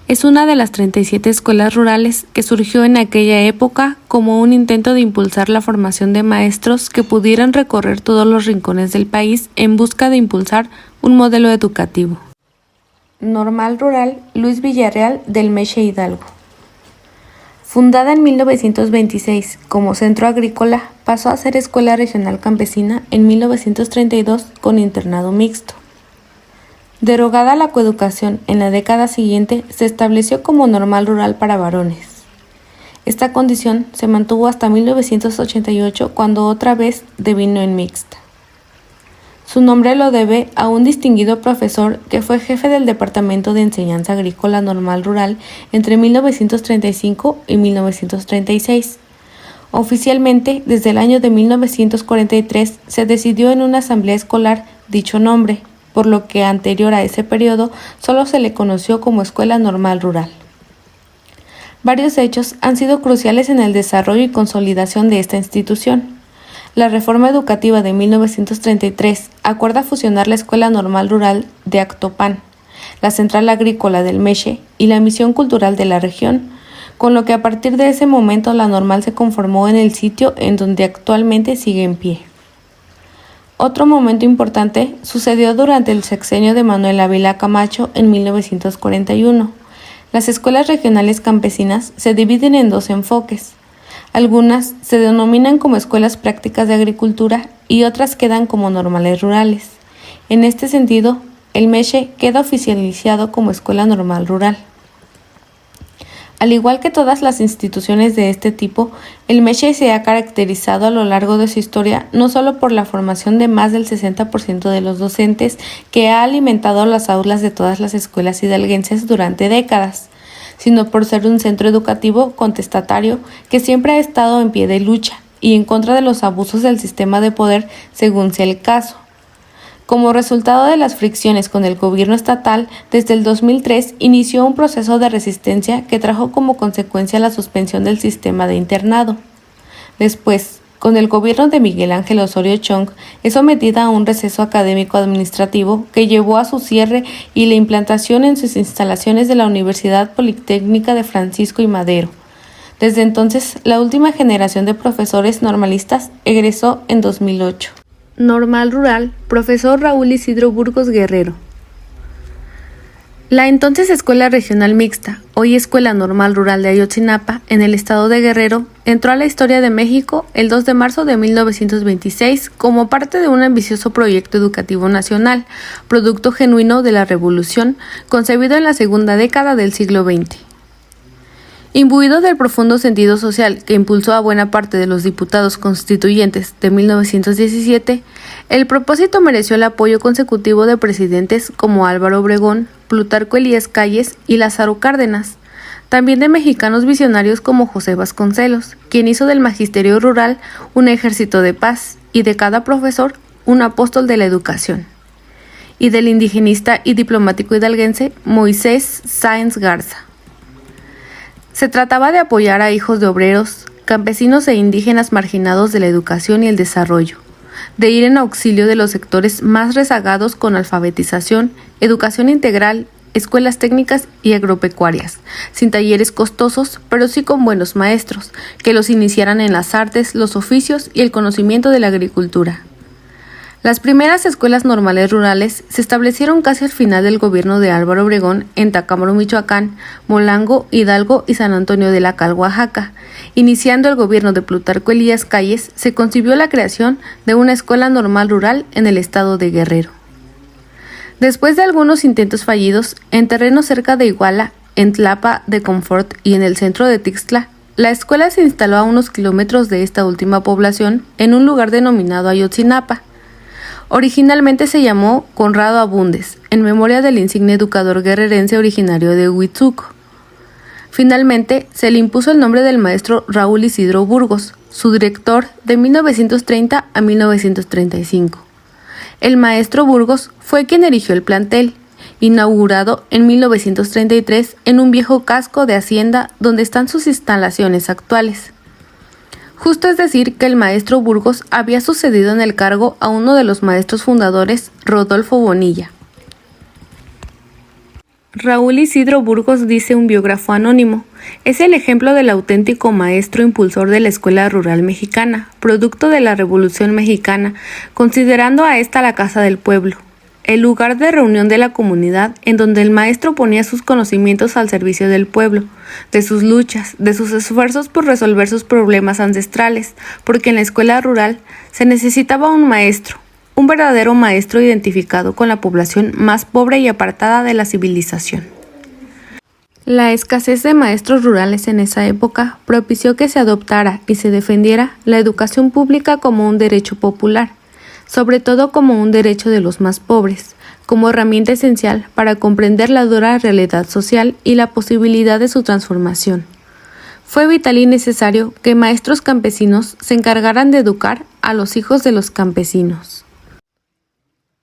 Speaker 3: Es una de las 37 escuelas rurales que surgió en aquella época como un intento de impulsar la formación de maestros que pudieran recorrer todos los rincones del país en busca de impulsar un modelo educativo.
Speaker 2: Normal Rural Luis Villarreal del Meche, Hidalgo. Fundada en 1926 como centro agrícola, pasó a ser escuela regional campesina en 1932 con internado mixto. Derogada la coeducación en la década siguiente, se estableció como normal rural para varones. Esta condición se mantuvo hasta 1988, cuando otra vez devino en mixta. Su nombre lo debe a un distinguido profesor que fue jefe del Departamento de Enseñanza Agrícola Normal Rural entre 1935 y 1936. Oficialmente, desde el año de 1943, se decidió en una asamblea escolar dicho nombre, por lo que anterior a ese periodo solo se le conoció como Escuela Normal Rural. Varios hechos han sido cruciales en el desarrollo y consolidación de esta institución. La reforma educativa de 1933 acuerda fusionar la Escuela Normal Rural de Actopan, la Central Agrícola del Meche y la Misión Cultural de la región, con lo que a partir de ese momento la normal se conformó en el sitio en donde actualmente sigue en pie. Otro momento importante sucedió durante el sexenio de Manuel Ávila Camacho en 1941. Las escuelas regionales campesinas se dividen en 2 enfoques. Algunas se denominan como escuelas prácticas de agricultura y otras quedan como normales rurales. En este sentido, el Meche queda oficializado como Escuela Normal Rural. Al igual que todas las instituciones de este tipo, el Meche se ha caracterizado a lo largo de su historia no solo por la formación de más del 60% de los docentes que ha alimentado las aulas de todas las escuelas hidalguenses durante décadas, sino por ser un centro educativo contestatario que siempre ha estado en pie de lucha y en contra de los abusos del sistema de poder según sea el caso. Como resultado de las fricciones con el gobierno estatal, desde el 2003 inició un proceso de resistencia que trajo como consecuencia la suspensión del sistema de internado. Después, con el gobierno de Miguel Ángel Osorio Chong, es sometida a un receso académico-administrativo que llevó a su cierre y la implantación en sus instalaciones de la Universidad Politécnica de Francisco y Madero. Desde entonces, la última generación de profesores normalistas egresó en 2008.
Speaker 3: Normal Rural, profesor Raúl Isidro Burgos Guerrero. La entonces Escuela Regional Mixta, hoy Escuela Normal Rural de Ayotzinapa, en el estado de Guerrero, entró a la historia de México el 2 de marzo de 1926 como parte de un ambicioso proyecto educativo nacional, producto genuino de la Revolución, concebido en la segunda década del siglo XX. Imbuido del profundo sentido social que impulsó a buena parte de los diputados constituyentes de 1917, el propósito mereció el apoyo consecutivo de presidentes como Álvaro Obregón, Plutarco Elías Calles y Lázaro Cárdenas, también de mexicanos visionarios como José Vasconcelos, quien hizo del magisterio rural un ejército de paz y de cada profesor un apóstol de la educación. y del indigenista y diplomático hidalguense Moisés Sáenz Garza. Se trataba de apoyar a hijos de obreros, campesinos e indígenas marginados de la educación y el desarrollo, de ir en auxilio de los sectores más rezagados con alfabetización, educación integral, escuelas técnicas y agropecuarias, sin talleres costosos, pero sí con buenos maestros, que los iniciaran en las artes, los oficios y el conocimiento de la agricultura. Las primeras escuelas normales rurales se establecieron casi al final del gobierno de Álvaro Obregón en Tacámbaro, Michoacán, Molango, Hidalgo y San Antonio de la Cal, Oaxaca. Iniciando el gobierno de Plutarco Elías Calles, se concibió la creación de una escuela normal rural en el estado de Guerrero. Después de algunos intentos fallidos, en terrenos cerca de Iguala, en Tlapa de Confort y en el centro de Tixtla, la escuela se instaló a unos kilómetros de esta última población en un lugar denominado Ayotzinapa. Originalmente se llamó Conrado Abundes, en memoria del insigne educador guerrerense originario de Huitzuco. Finalmente, se le impuso el nombre del maestro Raúl Isidro Burgos, su director de 1930 a 1935. El maestro Burgos fue quien erigió el plantel, inaugurado en 1933 en un viejo casco de hacienda donde están sus instalaciones actuales. Justo es decir que el maestro Burgos había sucedido en el cargo a uno de los maestros fundadores, Rodolfo Bonilla. Raúl Isidro Burgos, dice un biógrafo anónimo, es el ejemplo del auténtico maestro impulsor de la escuela rural mexicana, producto de la Revolución Mexicana, considerando a esta la casa del pueblo, el lugar de reunión de la comunidad en donde el maestro ponía sus conocimientos al servicio del pueblo, de sus luchas, de sus esfuerzos por resolver sus problemas ancestrales, porque en la escuela rural se necesitaba un maestro, un verdadero maestro identificado con la población más pobre y apartada de la civilización. La escasez de maestros rurales en esa época propició que se adoptara y se defendiera la educación pública como un derecho popular, sobre todo como un derecho de los más pobres, como herramienta esencial para comprender la dura realidad social y la posibilidad de su transformación. Fue vital y necesario que maestros campesinos se encargaran de educar a los hijos de los campesinos.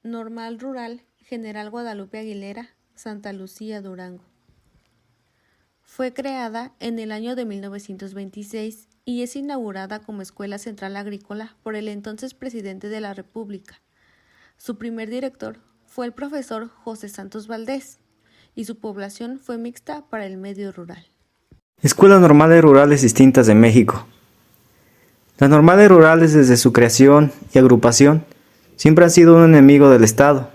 Speaker 3: Normal Rural, General Guadalupe Aguilera, Santa Lucía, Durango. Fue creada en el año de 1926 y es inaugurada como Escuela Central Agrícola por el entonces presidente de la República. Su primer director fue el profesor José Santos Valdés y su población fue mixta para el medio rural.
Speaker 4: Escuelas normales rurales distintas de México. Las normales rurales desde su creación y agrupación siempre han sido un enemigo del Estado,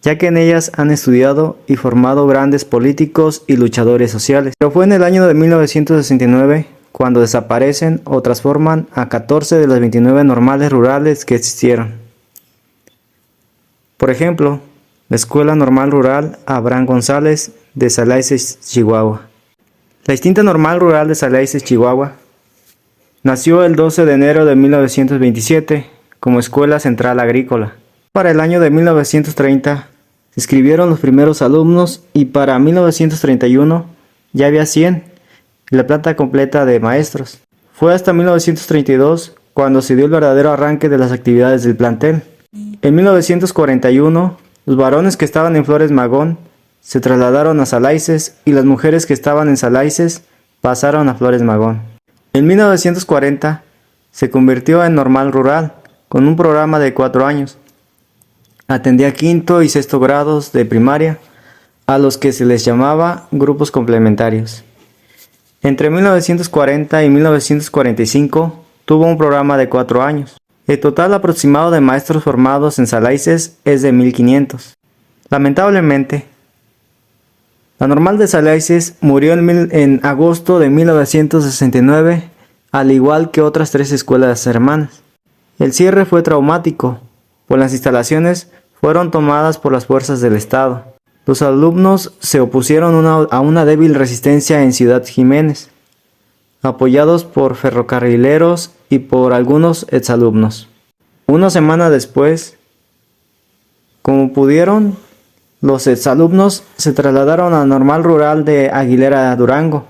Speaker 4: ya que en ellas han estudiado y formado grandes políticos y luchadores sociales. Pero fue en el año de 1969 cuando desaparecen o transforman a 14 de las 29 normales rurales que existieron. Por ejemplo, la Escuela Normal Rural Abraham González de Salaices, Chihuahua. La extinta Normal Rural de Salaices, Chihuahua, nació el 12 de enero de 1927 como Escuela Central Agrícola. Para el año de 1930 se inscribieron los primeros alumnos y para 1931 ya había 100 y la planta completa de maestros. Fue hasta 1932 cuando se dio el verdadero arranque de las actividades del plantel. En 1941, los varones que estaban en Flores Magón se trasladaron a Salaices y las mujeres que estaban en Salaices pasaron a Flores Magón. En 1940 se convirtió en Normal Rural con un programa de 4 años. Atendía quinto y sexto grados de primaria, a los que se les llamaba grupos complementarios. Entre 1940 y 1945 tuvo un programa de 4 años. El total aproximado de maestros formados en Salaices es de 1,500. Lamentablemente, la Normal de Salaices murió en agosto de 1969, al igual que otras 3 escuelas hermanas. El cierre fue traumático, pues las instalaciones fueron tomadas por las fuerzas del Estado. Los alumnos se opusieron a una débil resistencia en Ciudad Jiménez, apoyados por ferrocarrileros y por algunos exalumnos. Una semana después, como pudieron, los exalumnos se trasladaron a Normal Rural de Aguilera, Durango,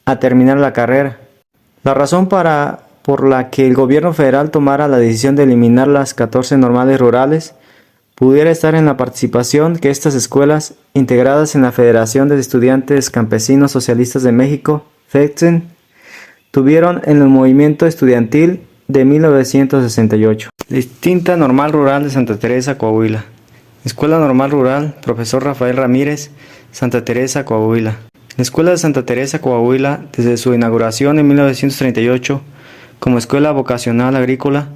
Speaker 4: a terminar la carrera. La razón por la que el gobierno federal tomara la decisión de eliminar las 14 normales rurales pudiera estar en la participación que estas escuelas, integradas en la Federación de Estudiantes Campesinos Socialistas de México, FECSEN, tuvieron en el movimiento estudiantil de 1968. Distinta Normal Rural de Santa Teresa, Coahuila. Escuela Normal Rural, Profesor Rafael Ramírez, Santa Teresa, Coahuila. La Escuela de Santa Teresa, Coahuila, desde su inauguración en 1938 como Escuela Vocacional Agrícola,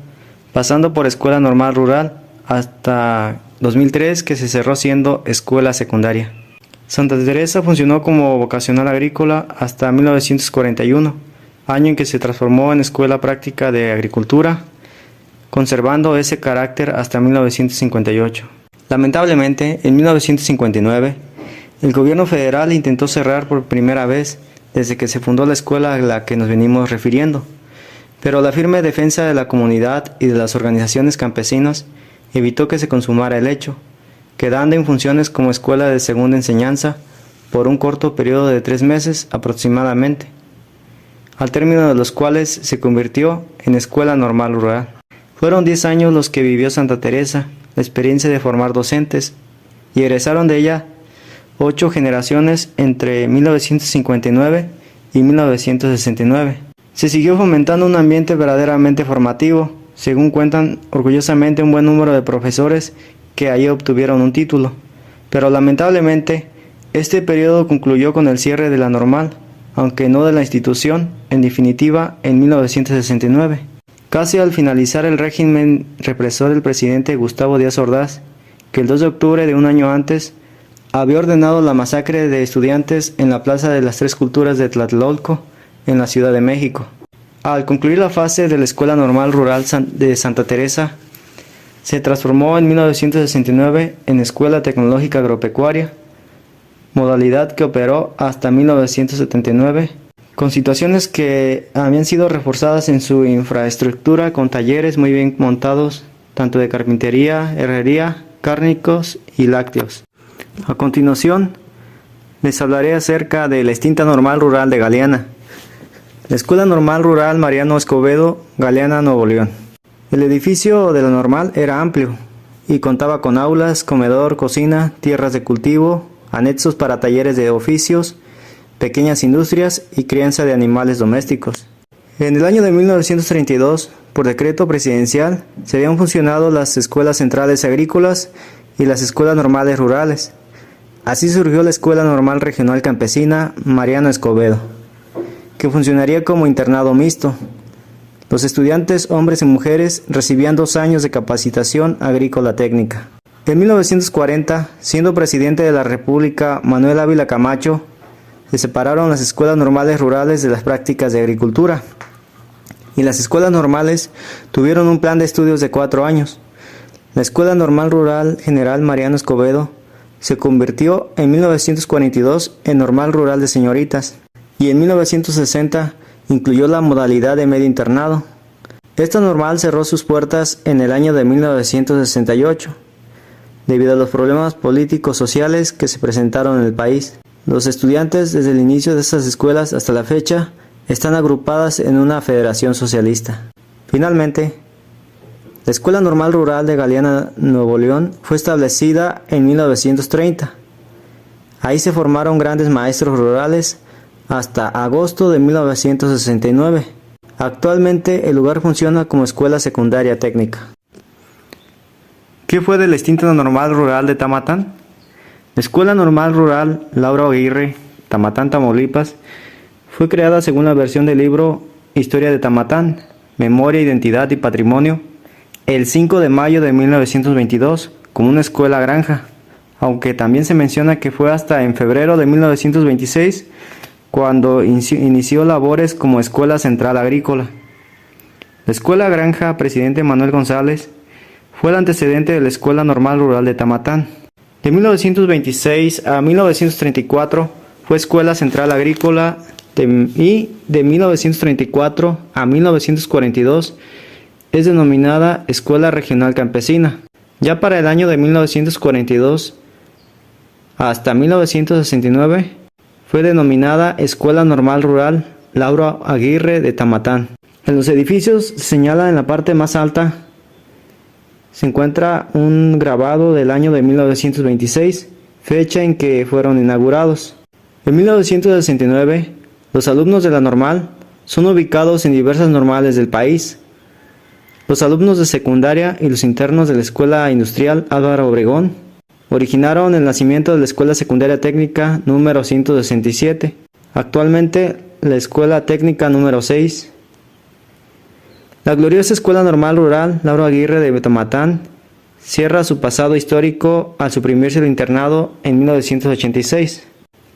Speaker 4: pasando por Escuela Normal Rural hasta 2003, que se cerró siendo escuela secundaria. Santa Teresa funcionó como vocacional agrícola hasta 1941, año en que se transformó en Escuela Práctica de Agricultura, conservando ese carácter hasta 1958. Lamentablemente, en 1959, el gobierno federal intentó cerrar por primera vez desde que se fundó la escuela a la que nos venimos refiriendo, pero la firme defensa de la comunidad y de las organizaciones campesinas evitó que se consumara el hecho, quedando en funciones como escuela de segunda enseñanza por un corto periodo de 3 meses aproximadamente, al término de los cuales se convirtió en Escuela Normal Rural. Fueron 10 años los que vivió Santa Teresa, la experiencia de formar docentes, y egresaron de ella 8 generaciones entre 1959 y 1969. Se siguió fomentando un ambiente verdaderamente formativo, según cuentan orgullosamente un buen número de profesores que allí obtuvieron un título, pero lamentablemente este periodo concluyó con el cierre de la normal, aunque no de la institución, en definitiva en 1969. Casi al finalizar el régimen represor del presidente Gustavo Díaz Ordaz, que el 2 de octubre de un año antes había ordenado la masacre de estudiantes en la Plaza de las Tres Culturas de Tlatelolco, en la Ciudad de México. Al concluir la fase de la Escuela Normal Rural de Santa Teresa, se transformó en 1969 en Escuela Tecnológica Agropecuaria, modalidad que operó hasta 1979, con situaciones que habían sido reforzadas en su infraestructura con talleres muy bien montados, tanto de carpintería, herrería, cárnicos y lácteos. A continuación, les hablaré acerca de la extinta Normal Rural de Galeana. La Escuela Normal Rural Mariano Escobedo, Galeana, Nuevo León. El edificio de la normal era amplio y contaba con aulas, comedor, cocina, tierras de cultivo, anexos para talleres de oficios, pequeñas industrias y crianza de animales domésticos. En el año de 1932, por decreto presidencial, se habían fusionado las escuelas centrales agrícolas y las escuelas normales rurales. Así surgió la Escuela Normal Regional Campesina Mariano Escobedo, que funcionaría como internado mixto. Los estudiantes, hombres y mujeres, recibían 2 años de capacitación agrícola técnica. En 1940, siendo presidente de la República Manuel Ávila Camacho, se separaron las escuelas normales rurales de las prácticas de agricultura, y las escuelas normales tuvieron un plan de estudios de 4 años. La Escuela Normal Rural General Mariano Escobedo se convirtió en 1942 en Normal Rural de Señoritas, y en 1960 incluyó la modalidad de medio internado. Esta normal cerró sus puertas en el año de 1968, debido a los problemas políticos sociales que se presentaron en el país. Los estudiantes desde el inicio de estas escuelas hasta la fecha están agrupadas en una federación socialista. Finalmente, la Escuela Normal Rural de Galeana, Nuevo León, fue establecida en 1930. Ahí se formaron grandes maestros rurales hasta agosto de 1969. Actualmente el lugar funciona como escuela secundaria técnica. ¿Qué fue de la extinta Normal Rural de Tamatán? La Escuela Normal Rural Laura Aguirre, Tamatán, Tamaulipas, fue creada según la versión del libro Historia de Tamatán, Memoria, Identidad y Patrimonio, el 5 de mayo de 1922, como una escuela granja, aunque también se menciona que fue hasta en febrero de 1926 cuando inició labores como Escuela Central Agrícola. La Escuela Granja Presidente Manuel González fue el antecedente de la Escuela Normal Rural de Tamatán. De 1926 a 1934 fue Escuela Central Agrícola y de 1934 a 1942 es denominada Escuela Regional Campesina. Ya para el año de 1942 hasta 1969 fue denominada Escuela Normal Rural Laura Aguirre de Tamatán. En los edificios se señala en la parte más alta se encuentra un grabado del año de 1926, fecha en que fueron inaugurados. En 1969, los alumnos de la normal son ubicados en diversas normales del país. Los alumnos de secundaria y los internos de la Escuela Industrial Álvaro Obregón originaron el nacimiento de la Escuela Secundaria Técnica número 167, actualmente la Escuela Técnica número 6. La gloriosa Escuela Normal Rural Lauro Aguirre de Betomatán cierra su pasado histórico al suprimirse el internado en 1986.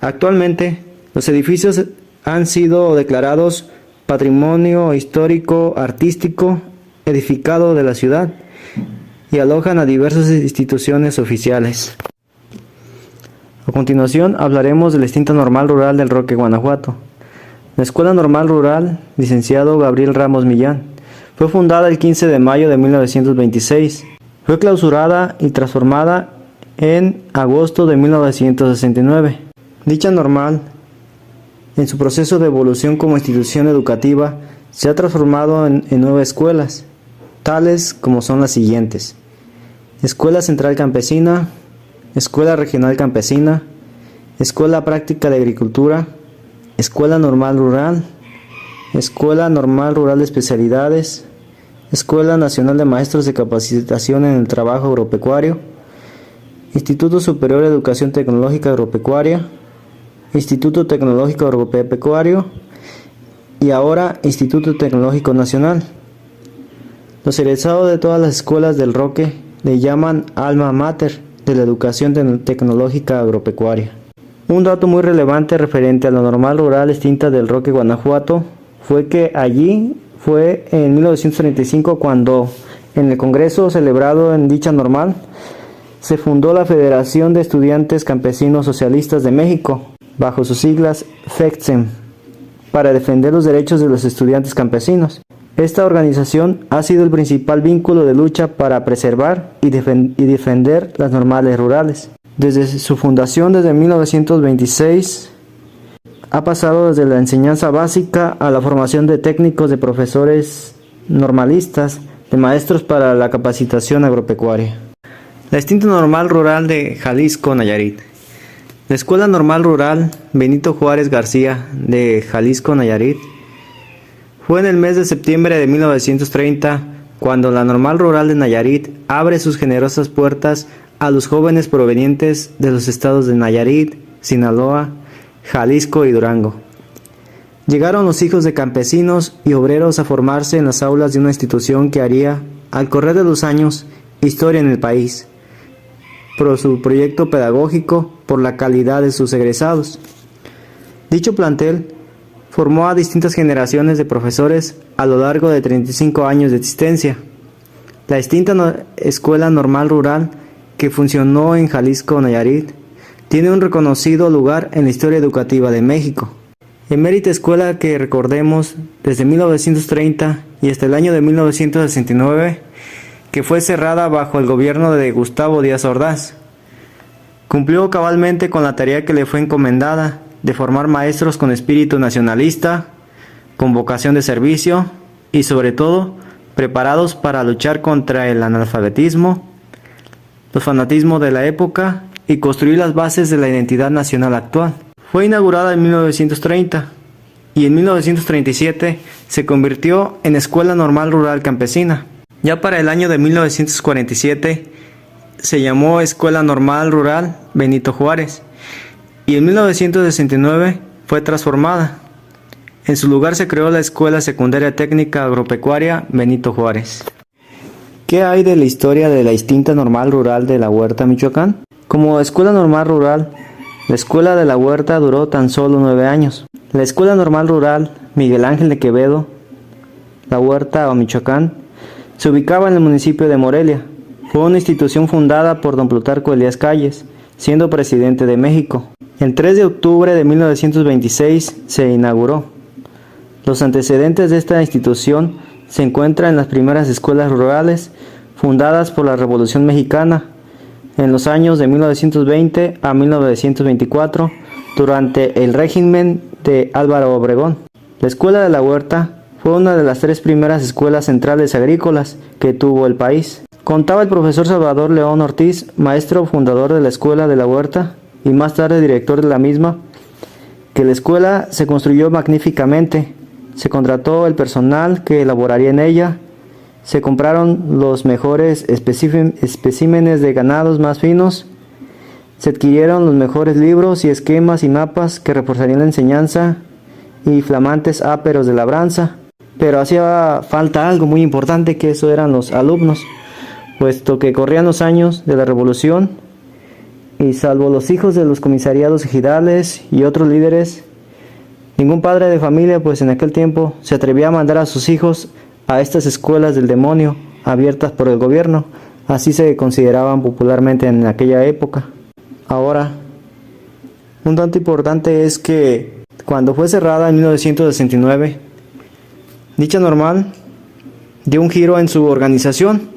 Speaker 4: Actualmente, los edificios han sido declarados Patrimonio Histórico Artístico edificado de la ciudad y alojan a diversas instituciones oficiales. A continuación hablaremos de la extinta Normal Rural del Roque, Guanajuato. La Escuela Normal Rural, licenciado Gabriel Ramos Millán, fue fundada el 15 de mayo de 1926. Fue clausurada y transformada en agosto de 1969. Dicha normal, en su proceso de evolución como institución educativa, se ha transformado en 9 escuelas, tales como son las siguientes: Escuela Central Campesina, Escuela Regional Campesina, Escuela Práctica de Agricultura, Escuela Normal Rural, Escuela Normal Rural de Especialidades, Escuela Nacional de Maestros de Capacitación en el Trabajo Agropecuario, Instituto Superior de Educación Tecnológica Agropecuaria, Instituto Tecnológico Agropecuario y ahora Instituto Tecnológico Nacional. Los egresados de todas las escuelas del Roque le llaman alma mater de la educación tecnológica agropecuaria. Un dato muy relevante referente a la normal rural extinta del Roque, Guanajuato, fue que allí fue en 1935 cuando, en el congreso celebrado en dicha normal, se fundó la Federación de Estudiantes Campesinos Socialistas de México, bajo sus siglas FECTSEM, para defender los derechos de los estudiantes campesinos. Esta organización ha sido el principal vínculo de lucha para preservar y defender las normales rurales. Desde su fundación, desde 1926, ha pasado desde la enseñanza básica a la formación de técnicos, de profesores normalistas, de maestros para la capacitación agropecuaria. La extinta Normal Rural de Jalisco, Nayarit. La Escuela Normal Rural Benito Juárez García de Jalisco, Nayarit, fue en el mes de septiembre de 1930 cuando la Normal Rural de Nayarit abre sus generosas puertas a los jóvenes provenientes de los estados de Nayarit, Sinaloa, Jalisco y Durango. Llegaron los hijos de campesinos y obreros a formarse en las aulas de una institución que haría, al correr de los años, historia en el país, por su proyecto pedagógico, por la calidad de sus egresados. Dicho plantel formó a distintas generaciones de profesores a lo largo de 35 años de existencia. La extinta Escuela Normal Rural, que funcionó en Jalisco, Nayarit, tiene un reconocido lugar en la historia educativa de México. Emérita escuela que, recordemos, desde 1930 y hasta el año de 1969, que fue cerrada bajo el gobierno de Gustavo Díaz Ordaz. Cumplió cabalmente con la tarea que le fue encomendada de formar maestros con espíritu nacionalista, con vocación de servicio y sobre todo preparados para luchar contra el analfabetismo, los fanatismos de la época y construir las bases de la identidad nacional actual. Fue inaugurada en 1930 y en 1937 se convirtió en Escuela Normal Rural Campesina. Ya para el año de 1947 se llamó Escuela Normal Rural Benito Juárez y en 1969 fue transformada. En su lugar se creó la Escuela Secundaria Técnica Agropecuaria Benito Juárez. ¿Qué hay de la historia de la extinta Normal Rural de la Huerta, Michoacán? Como Escuela Normal Rural, la Escuela de la Huerta duró tan solo 9 años. La Escuela Normal Rural Miguel Ángel de Quevedo, La Huerta o Michoacán, se ubicaba en el municipio de Morelia. Fue una institución fundada por don Plutarco Elías Calles, siendo presidente de México. El 3 de octubre de 1926 se inauguró. Los antecedentes de esta institución se encuentran en las primeras escuelas rurales fundadas por la Revolución Mexicana en los años de 1920 a 1924 durante el régimen de Álvaro Obregón. La Escuela de la Huerta fue una de las 3 primeras escuelas centrales agrícolas que tuvo el país. Contaba el profesor Salvador León Ortiz, maestro fundador de la Escuela de la Huerta y más tarde director de la misma, que la escuela se construyó magníficamente. Se contrató el personal que elaboraría en ella, se compraron los mejores especímenes de ganados más finos, se adquirieron los mejores libros y esquemas y mapas que reforzarían la enseñanza y flamantes áperos de labranza. Pero hacía falta algo muy importante, que eso eran los alumnos, puesto que corrían los años de la revolución y salvo los hijos de los comisariados ejidales y otros líderes, ningún padre de familia pues en aquel tiempo se atrevía a mandar a sus hijos a estas escuelas del demonio abiertas por el gobierno. Así se consideraban popularmente en aquella época. Ahora, un dato importante es que cuando fue cerrada en 1969, dicha normal dio un giro en su organización.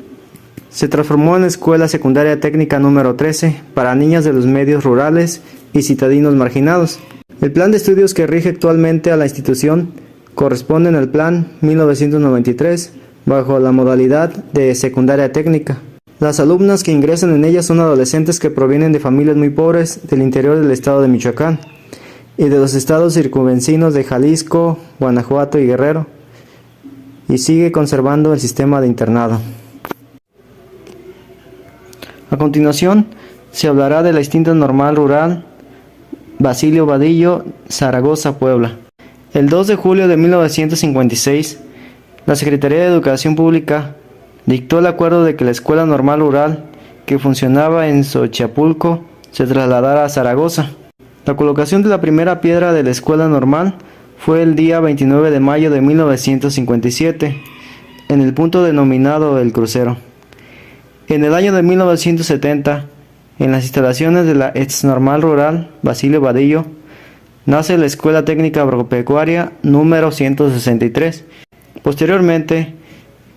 Speaker 4: Se transformó en la Escuela Secundaria Técnica número 13 para niñas de los medios rurales y citadinos marginados. El plan de estudios que rige actualmente a la institución corresponde al Plan 1993 bajo la modalidad de secundaria técnica. Las alumnas que ingresan en ella son adolescentes que provienen de familias muy pobres del interior del estado de Michoacán y de los estados circunvecinos de Jalisco, Guanajuato y Guerrero, y sigue conservando el sistema de internado. A continuación, se hablará de la extinta normal rural Basilio Vadillo, Zaragoza, Puebla. El 2 de julio de 1956, la Secretaría de Educación Pública dictó el acuerdo de que la Escuela Normal Rural, que funcionaba en Xochapulco, se trasladara a Zaragoza. La colocación de la primera piedra de la Escuela Normal fue el día 29 de mayo de 1957, en el punto denominado El Crucero. En el año de 1970, en las instalaciones de la ex normal rural Basilio Vadillo, nace la Escuela Técnica Agropecuaria número 163. Posteriormente,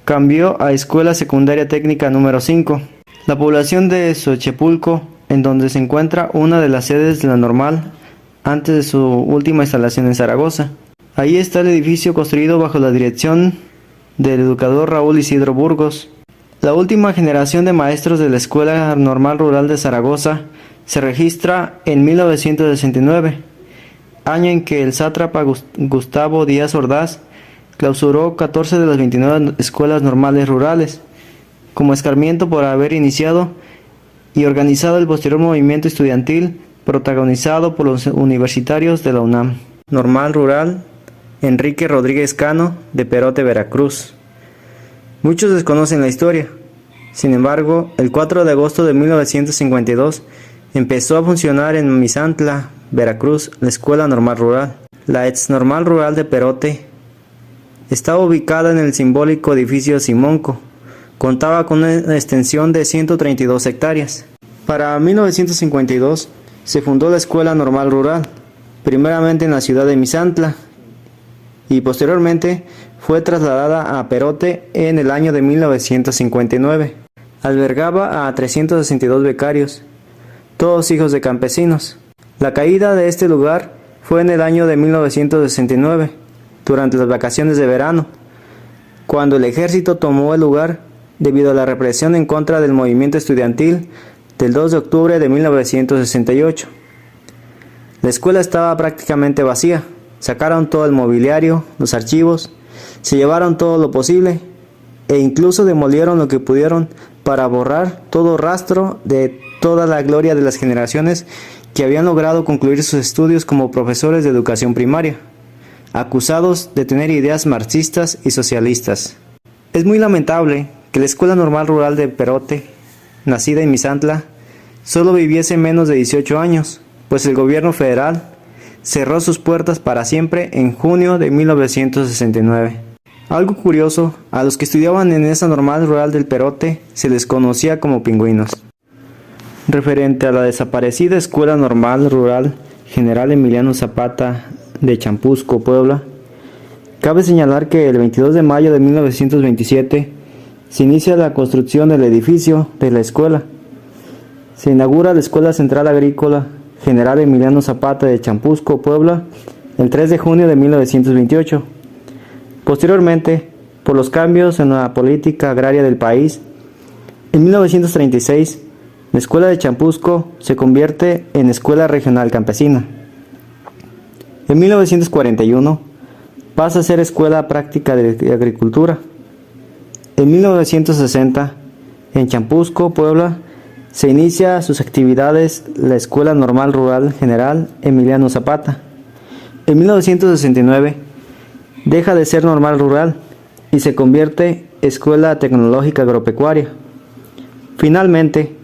Speaker 4: cambió a Escuela Secundaria Técnica número 5. La población de Xochapulco, en donde se encuentra una de las sedes de la normal antes de su última instalación en Zaragoza. Ahí está el edificio construido bajo la dirección del educador Raúl Isidro Burgos. La última generación de maestros de la Escuela Normal Rural de Zaragoza se registra en 1969, año en que el sátrapa Gustavo Díaz Ordaz clausuró 14 de las 29 escuelas normales rurales, como escarmiento por haber iniciado y organizado el posterior movimiento estudiantil protagonizado por los universitarios de la UNAM. Normal Rural Enrique Rodríguez Cano, de Perote, Veracruz. Muchos desconocen la historia. Sin embargo, el 4 de agosto de 1952 empezó a funcionar en Misantla, Veracruz, la Escuela Normal Rural. La ex Normal Rural de Perote estaba ubicada en el simbólico edificio Simonco. Contaba con una extensión de 132 hectáreas. Para 1952 se fundó la Escuela Normal Rural, primeramente en la ciudad de Misantla, y posteriormente fue trasladada a Perote en el año de 1959. Albergaba a 362 becarios, todos hijos de campesinos. La caída de este lugar fue en el año de 1969, durante las vacaciones de verano, cuando el ejército tomó el lugar debido a la represión en contra del movimiento estudiantil del 2 de octubre de 1968. La escuela estaba prácticamente vacía. Sacaron todo el mobiliario, los archivos, se llevaron todo lo posible e incluso demolieron lo que pudieron para borrar todo rastro de toda la gloria de las generaciones que habían logrado concluir sus estudios como profesores de educación primaria, acusados de tener ideas marxistas y socialistas. Es muy lamentable que la Escuela Normal Rural de Perote, nacida en Misantla, solo viviese menos de 18 años, pues el gobierno federal cerró sus puertas para siempre en junio de 1969. Algo curioso, a los que estudiaban en esa normal rural del Perote se les conocía como pingüinos. Referente a la desaparecida Escuela Normal Rural General Emiliano Zapata de Champusco, Puebla, cabe señalar que el 22 de mayo de 1927 se inicia la construcción del edificio de la escuela. Se inaugura la Escuela Central Agrícola General Emiliano Zapata de Champusco, Puebla, el 3 de junio de 1928. Posteriormente, por los cambios en la política agraria del país, En 1936, la escuela de Champusco se convierte en Escuela Regional Campesina. En 1941, pasa a ser Escuela Práctica de Agricultura. En 1960, en Champusco, Puebla, se inicia sus actividades la Escuela Normal Rural General Emiliano Zapata. En 1969, deja de ser normal rural y se convierte Escuela Tecnológica Agropecuaria. Finalmente,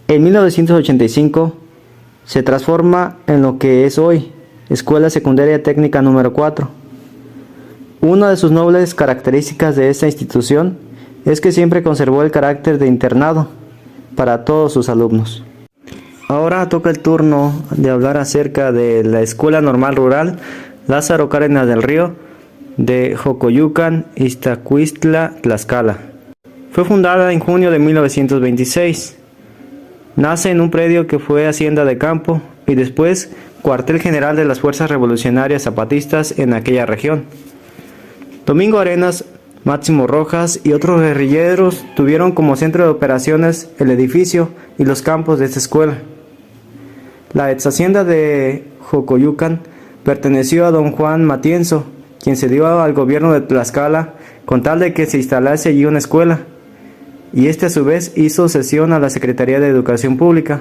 Speaker 4: en 1985, se transforma en lo que es hoy, Escuela Secundaria Técnica número 4. Una de sus nobles características de esta institución es que siempre conservó el carácter de internado para todos sus alumnos. Ahora toca el turno de hablar acerca de la Escuela Normal Rural Lázaro Cárdenas del Río de Jocoyucan, Iztacuistla, Tlaxcala. Fue fundada en junio de 1926. Nace en un predio que fue hacienda de campo y después cuartel general de las Fuerzas Revolucionarias Zapatistas en aquella región. Domingo Arenas, Máximo Rojas y otros guerrilleros tuvieron como centro de operaciones el edificio y los campos de esta escuela. La ex hacienda de Jocoyucan perteneció a don Juan Matienzo, quien se dio al gobierno de Tlaxcala con tal de que se instalase allí una escuela, y este a su vez hizo cesión a la Secretaría de Educación Pública,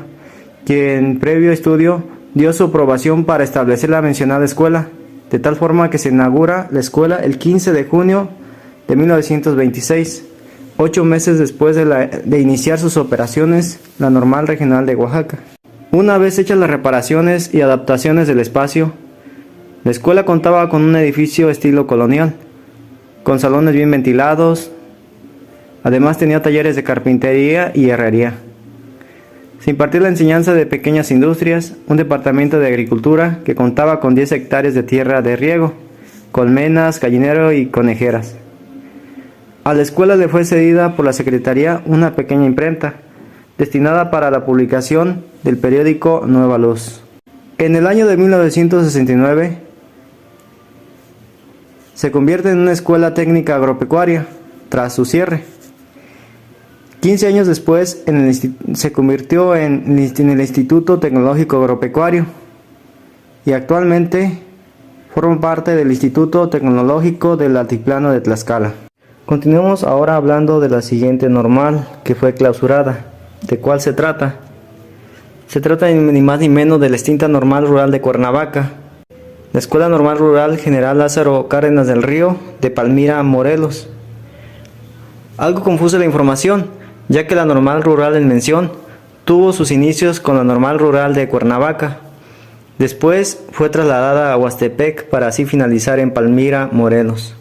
Speaker 4: quien previo estudio dio su aprobación para establecer la mencionada escuela, de tal forma que se inaugura la escuela el 15 de junio de 1926, 8 meses después de iniciar sus operaciones la Normal Regional de Oaxaca. Una vez hechas las reparaciones y adaptaciones del espacio, la escuela contaba con un edificio estilo colonial, con salones bien ventilados. Además tenía talleres de carpintería y herrería. Se impartía la enseñanza de pequeñas industrias, un departamento de agricultura que contaba con 10 hectáreas de tierra de riego, colmenas, gallinero y conejeras. A la escuela le fue cedida por la Secretaría una pequeña imprenta, destinada para la publicación del periódico Nueva Luz. En el año de 1969, se convierte en una escuela técnica agropecuaria, tras su cierre. 15 años después se convirtió en el Instituto Tecnológico Agropecuario y actualmente forma parte del Instituto Tecnológico del Altiplano de Tlaxcala. Continuemos ahora hablando de la siguiente normal que fue clausurada. ¿De cuál se trata? Se trata ni más ni menos de la extinta Normal Rural de Cuernavaca, la Escuela Normal Rural General Lázaro Cárdenas del Río de Palmira, Morelos. Algo confusa la información, ya que la Normal Rural en mención tuvo sus inicios con la Normal Rural de Cuernavaca. Después fue trasladada a Huastepec para así finalizar en Palmira, Morelos.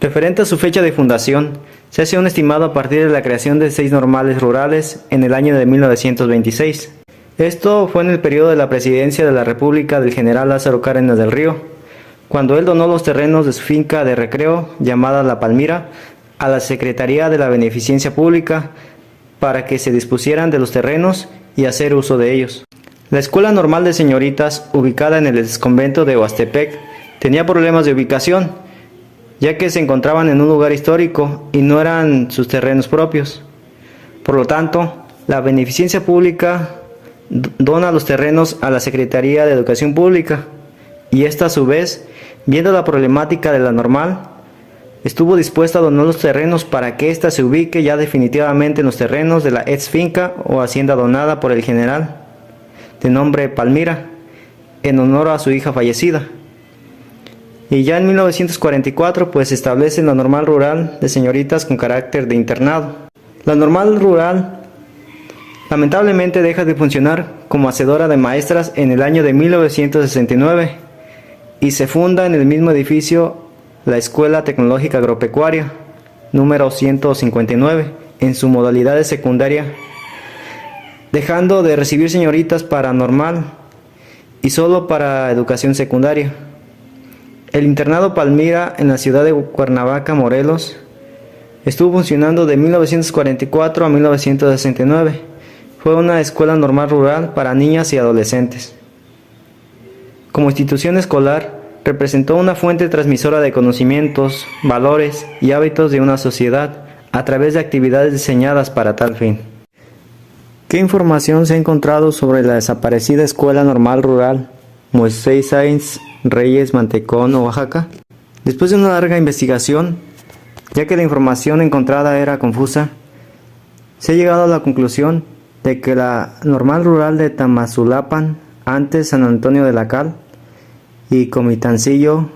Speaker 4: Referente a su fecha de fundación, se hace un estimado a partir de la creación de 6 normales rurales en el año de 1926. Esto fue en el periodo de la presidencia de la República del general Lázaro Cárdenas del Río, cuando él donó los terrenos de su finca de recreo, llamada La Palmira, a la Secretaría de la Beneficencia Pública para que se dispusieran de los terrenos y hacer uso de ellos. La Escuela Normal de Señoritas, ubicada en el exconvento de Huastepec, tenía problemas de ubicación, ya que se encontraban en un lugar histórico y no eran sus terrenos propios. Por lo tanto, la Beneficencia Pública dona los terrenos a la Secretaría de Educación Pública, y esta a su vez, viendo la problemática de la Normal, estuvo dispuesta a donar los terrenos para que ésta se ubique ya definitivamente en los terrenos de la ex finca o hacienda donada por el general, de nombre Palmira, en honor a su hija fallecida. Y ya en 1944 pues se establece la Normal Rural de Señoritas con carácter de internado. La Normal Rural lamentablemente deja de funcionar como hacedora de maestras en el año de 1969 y se funda en el mismo edificio la Escuela Tecnológica Agropecuaria número 159 en su modalidad de secundaria, dejando de recibir señoritas para normal y solo para educación secundaria. El internado Palmira en la ciudad de Cuernavaca, Morelos, estuvo funcionando de 1944 a 1969. Fue una escuela normal rural para niñas y adolescentes. Como institución escolar, representó una fuente transmisora de conocimientos, valores y hábitos de una sociedad a través de actividades diseñadas para tal fin. ¿Qué información se ha encontrado sobre la desaparecida Escuela Normal Rural Moisés Sáenz Reyes Mantecón, Oaxaca? Después de una larga investigación, ya que la información encontrada era confusa, se ha llegado a la conclusión de que la Normal Rural de Tamazulapan, antes San Antonio de la Cal, y Comitancillo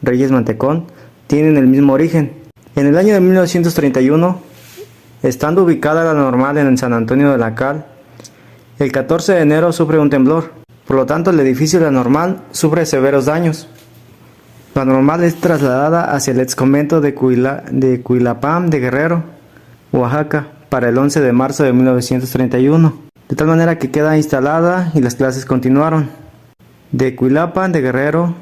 Speaker 4: Reyes Mantecón tienen el mismo origen. En el año de 1931, estando ubicada la normal en San Antonio de la Cal, el 14 de enero sufre un temblor. Por lo tanto, el edificio de la normal sufre severos daños. La normal es trasladada hacia el exconvento de Cuilapam de Guerrero, Oaxaca, para el 11 de marzo de 1931, de tal manera que queda instalada y las clases continuaron. De Cuilapam de Guerrero,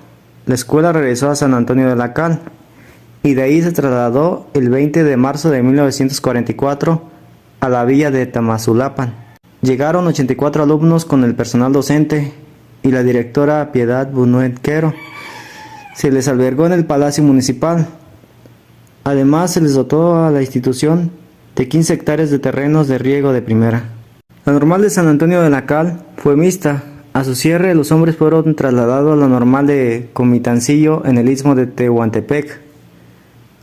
Speaker 4: la escuela regresó a San Antonio de la Cal, y de ahí se trasladó el 20 de marzo de 1944 a la villa de Tamazulapan. Llegaron 84 alumnos con el personal docente y la directora Piedad Bunuet Quero. Se les albergó en el Palacio Municipal. Además, se les dotó a la institución de 15 hectáreas de terrenos de riego de primera. La normal de San Antonio de la Cal fue mixta. A su cierre, los hombres fueron trasladados a la normal de Comitancillo en el istmo de Tehuantepec.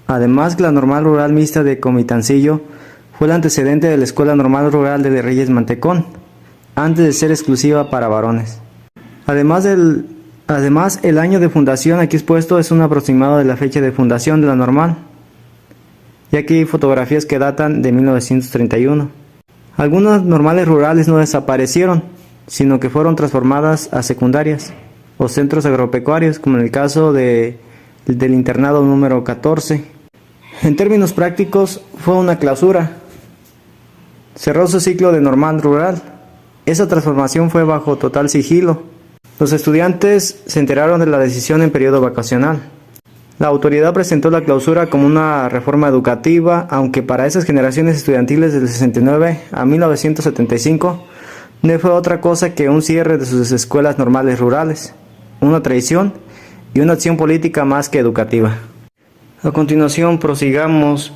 Speaker 4: Además, la normal rural mixta de Comitancillo fue el antecedente de la Escuela Normal Rural de Reyes Mantecón, antes de ser exclusiva para varones. Además, el año de fundación aquí expuesto es un aproximado de la fecha de fundación de la normal, ya que hay fotografías que datan de 1931. Algunas normales rurales no desaparecieron, sino que fueron transformadas a secundarias o centros agropecuarios, como en el caso del internado número 14. En términos prácticos, fue una clausura. Cerró su ciclo de normal rural. Esa transformación fue bajo total sigilo. Los estudiantes se enteraron de la decisión en periodo vacacional. La autoridad presentó la clausura como una reforma educativa, aunque para esas generaciones estudiantiles del 69 a 1975 no fue otra cosa que un cierre de sus escuelas normales rurales, una traición y una acción política más que educativa. A continuación, prosigamos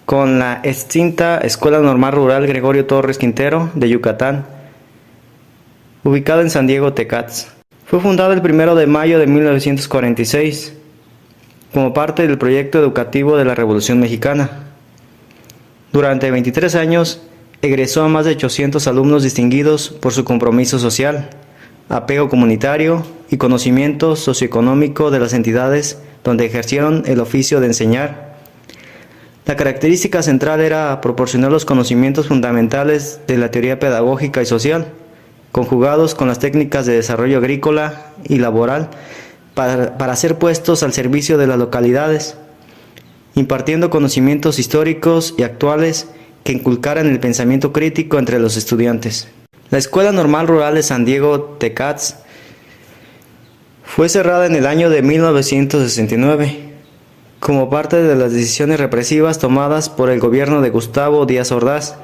Speaker 4: con la extinta Escuela Normal Rural Gregorio Torres Quintero de Yucatán, ubicada en San Diego, Tecats. Fue fundada el 1 de mayo de 1946 como parte del proyecto educativo de la Revolución Mexicana. Durante 23 años, egresó a más de 800 alumnos distinguidos por su compromiso social, apego comunitario y conocimiento socioeconómico de las entidades donde ejercieron el oficio de enseñar. La característica central era proporcionar los conocimientos fundamentales de la teoría pedagógica y social, conjugados con las técnicas de desarrollo agrícola y laboral para ser puestos al servicio de las localidades, impartiendo conocimientos históricos y actuales que inculcaran el pensamiento crítico entre los estudiantes. La Escuela Normal Rural de San Diego, Tecats, fue cerrada en el año de 1969, como parte de las decisiones represivas tomadas por el gobierno de Gustavo Díaz Ordaz,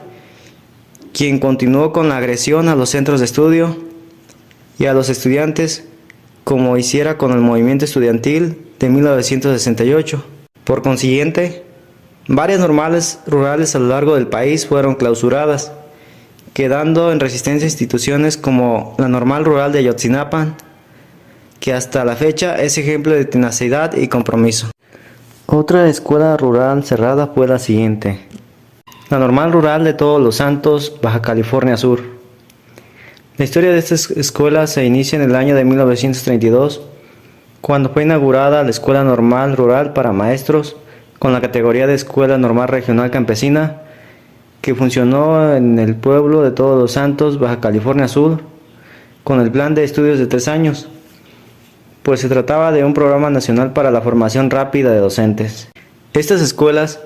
Speaker 4: quien continuó con la agresión a los centros de estudio y a los estudiantes, como hiciera con el movimiento estudiantil de 1968. Por consiguiente, varias normales rurales a lo largo del país fueron clausuradas, quedando en resistencia instituciones como la Normal Rural de Ayotzinapa, que hasta la fecha es ejemplo de tenacidad y compromiso. Otra escuela rural cerrada fue la siguiente: la Normal Rural de Todos los Santos, Baja California Sur. La historia de esta escuela se inicia en el año de 1932, cuando fue inaugurada la Escuela Normal Rural para Maestros, con la categoría de Escuela Normal Regional Campesina, que funcionó en el pueblo de Todos los Santos, Baja California Sur, con el plan de estudios de 3 años, pues se trataba de un programa nacional para la formación rápida de docentes. Estas escuelas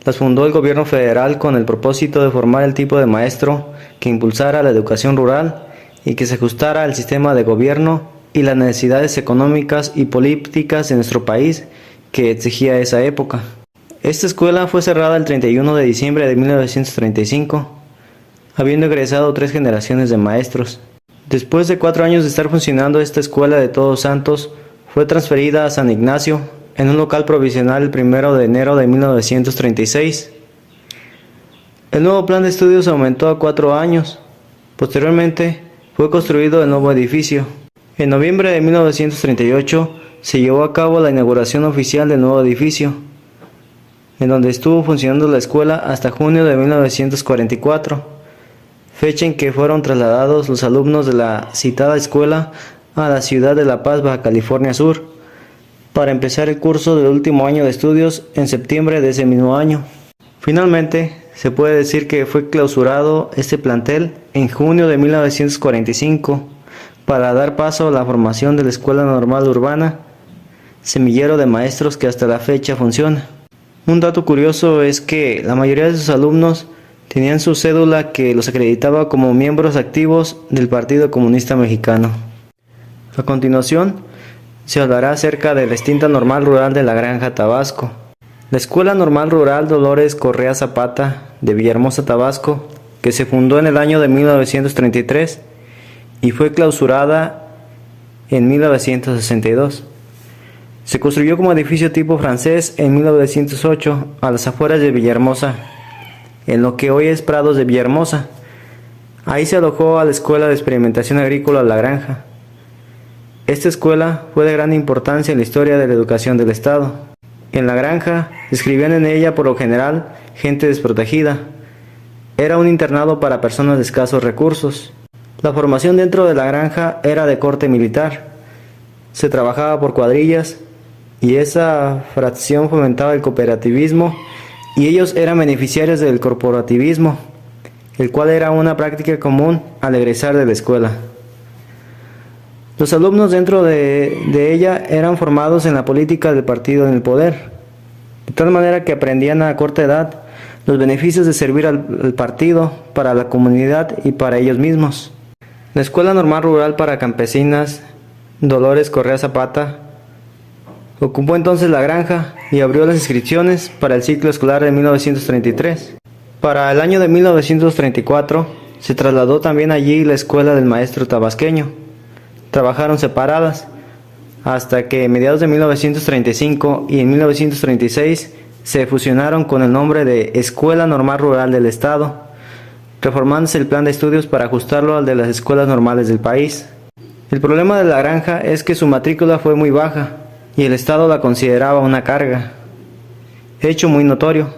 Speaker 4: las fundó el gobierno federal con el propósito de formar el tipo de maestro que impulsara la educación rural y que se ajustara al sistema de gobierno y las necesidades económicas y políticas de nuestro país que exigía esa época. Esta escuela fue cerrada el 31 de diciembre de 1935, habiendo egresado 3 generaciones de maestros. Después de 4 años de estar funcionando, esta escuela de Todos Santos fue transferida a San Ignacio en un local provisional el 1 de enero de 1936. El nuevo plan de estudios aumentó a 4 años Posteriormente, fue construido el nuevo edificio. En noviembre de 1938 se llevó a cabo la inauguración oficial del nuevo edificio, en donde estuvo funcionando la escuela hasta junio de 1944, fecha en que fueron trasladados los alumnos de la citada escuela a la ciudad de La Paz, Baja California Sur, para empezar el curso del último año de estudios en septiembre de ese mismo año. Finalmente, se puede decir que fue clausurado este plantel en junio de 1945 para dar paso a la formación de la Escuela Normal Urbana, semillero de maestros que hasta la fecha funciona. Un dato curioso es que la mayoría de sus alumnos tenían su cédula que los acreditaba como miembros activos del Partido Comunista Mexicano. A continuación, se hablará acerca de la extinta Normal Rural de La Granja, Tabasco. La Escuela Normal Rural Dolores Correa Zapata de Villahermosa, Tabasco, que se fundó en el año de 1933 y fue clausurada en 1962. Se construyó como edificio tipo francés en 1908 a las afueras de Villahermosa, en lo que hoy es Prados de Villahermosa. Ahí se alojó a la Escuela de Experimentación Agrícola La Granja. Esta escuela fue de gran importancia en la historia de la educación del Estado. En La Granja escribían en ella por lo general gente desprotegida. Era un internado para personas de escasos recursos. La formación dentro de La Granja era de corte militar. Se trabajaba por cuadrillas y esa fracción fomentaba el cooperativismo y ellos eran beneficiarios del corporativismo, el cual era una práctica común al egresar de la escuela. Los alumnos dentro de ella eran formados en la política del partido en el poder, de tal manera que aprendían a corta edad los beneficios de servir al partido, para la comunidad y para ellos mismos. La Escuela Normal Rural para Campesinas Dolores Correa Zapata ocupó entonces La Granja y abrió las inscripciones para el ciclo escolar de 1933. Para el año de 1934 se trasladó también allí la Escuela del Maestro Tabasqueño. Trabajaron separadas hasta que a mediados de 1935 y en 1936 se fusionaron con el nombre de Escuela Normal Rural del Estado, reformándose el plan de estudios para ajustarlo al de las escuelas normales del país. El problema de La Granja es que su matrícula fue muy baja y el Estado la consideraba una carga, hecho muy notorio.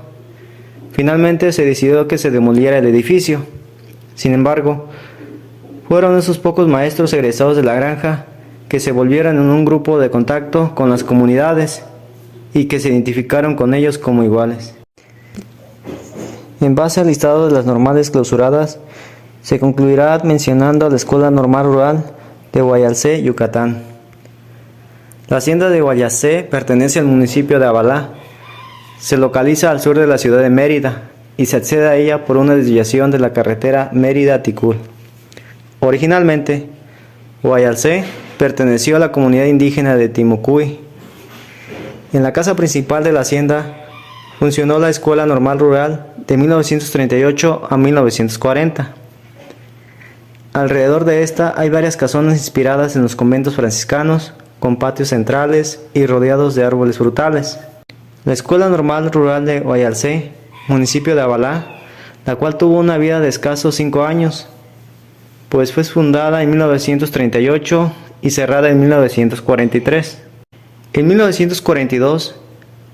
Speaker 4: Finalmente se decidió que se demoliera el edificio. Sin embargo, fueron esos pocos maestros egresados de La Granja que se volvieron en un grupo de contacto con las comunidades y que se identificaron con ellos como iguales. En base al listado de las normales clausuradas, se concluirá mencionando a la Escuela Normal Rural de Guayalcé, Yucatán. La hacienda de Guayalcé pertenece al municipio de Abalá. Se localiza al sur de la ciudad de Mérida y se accede a ella por una desviación de la carretera Mérida-Ticul. Originalmente, Guayalcé perteneció a la comunidad indígena de Timucuy. En la casa principal de la hacienda funcionó la Escuela Normal Rural de 1938 a 1940. Alrededor de esta hay varias casonas inspiradas en los conventos franciscanos, con patios centrales y rodeados de árboles frutales. La Escuela Normal Rural de Guayalcé, municipio de Abalá, la cual tuvo una vida de escasos 5 años, pues fue fundada en 1938 y cerrada en 1943. En 1942,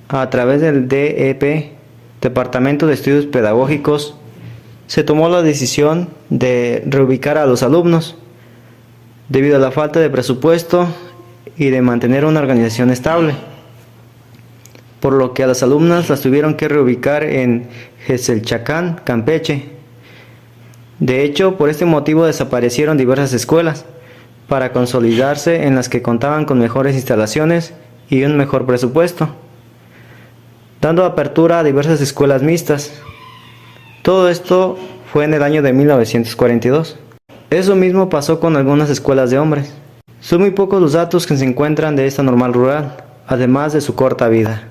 Speaker 4: a través del DEP, Departamento de Estudios Pedagógicos, se tomó la decisión de reubicar a los alumnos, debido a la falta de presupuesto y de mantener una organización estable, por lo que a las alumnas las tuvieron que reubicar en Geselchacán, Campeche. De hecho, por este motivo desaparecieron diversas escuelas, para consolidarse en las que contaban con mejores instalaciones y un mejor presupuesto, dando apertura a diversas escuelas mixtas. Todo esto fue en el año de 1942. Eso mismo pasó con algunas escuelas de hombres. Son muy pocos los datos que se encuentran de esta normal rural, además de su corta vida.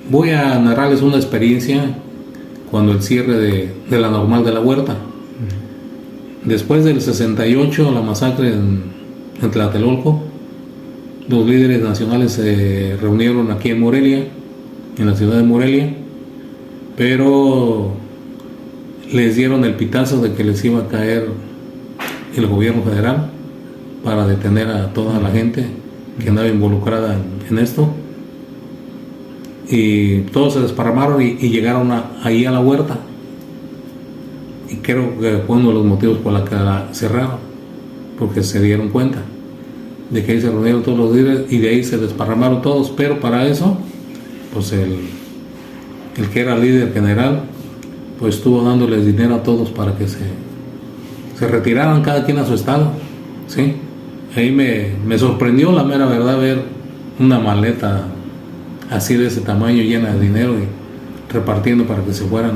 Speaker 5: Voy a narrarles una experiencia cuando el cierre de la normal de la Huerta. Después del 68, la masacre en Tlatelolco, los líderes nacionales se reunieron aquí en Morelia en la ciudad de Morelia, pero les dieron el pitazo de que les iba a caer el gobierno federal para detener a toda la gente que andaba involucrada en esto, y todos se desparramaron y llegaron ahí a la huerta, y creo que fue uno de los motivos por los que la cerraron, porque se dieron cuenta de que ahí se reunieron todos los líderes y de ahí se desparramaron todos. Pero para eso, pues el que era líder general, pues estuvo dándoles dinero a todos para que se retiraran cada quien a su estado, ¿sí? Ahí me sorprendió, la mera verdad, ver una maleta así de ese tamaño llena de dinero y repartiendo para que se fueran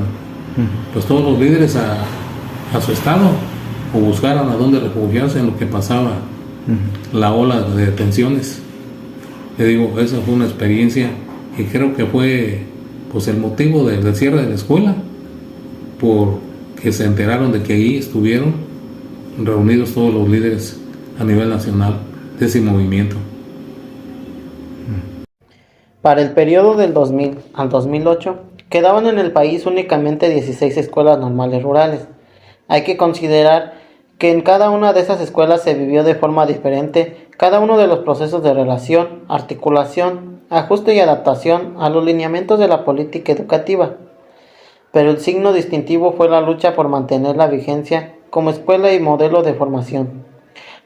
Speaker 5: pues todos los líderes a su estado, o buscaran a dónde refugiarse en lo que pasaba la ola de detenciones. Le digo, esa fue una experiencia y creo que fue pues el motivo del cierre de la escuela, porque se enteraron de que ahí estuvieron reunidos todos los líderes a nivel nacional de ese movimiento.
Speaker 6: Para el periodo del 2000 al 2008, quedaban en el país únicamente 16 escuelas normales rurales. Hay que considerar que en cada una de esas escuelas se vivió de forma diferente cada uno de los procesos de relación, articulación, ajuste y adaptación a los lineamientos de la política educativa. Pero el signo distintivo fue la lucha por mantener la vigencia como escuela y modelo de formación.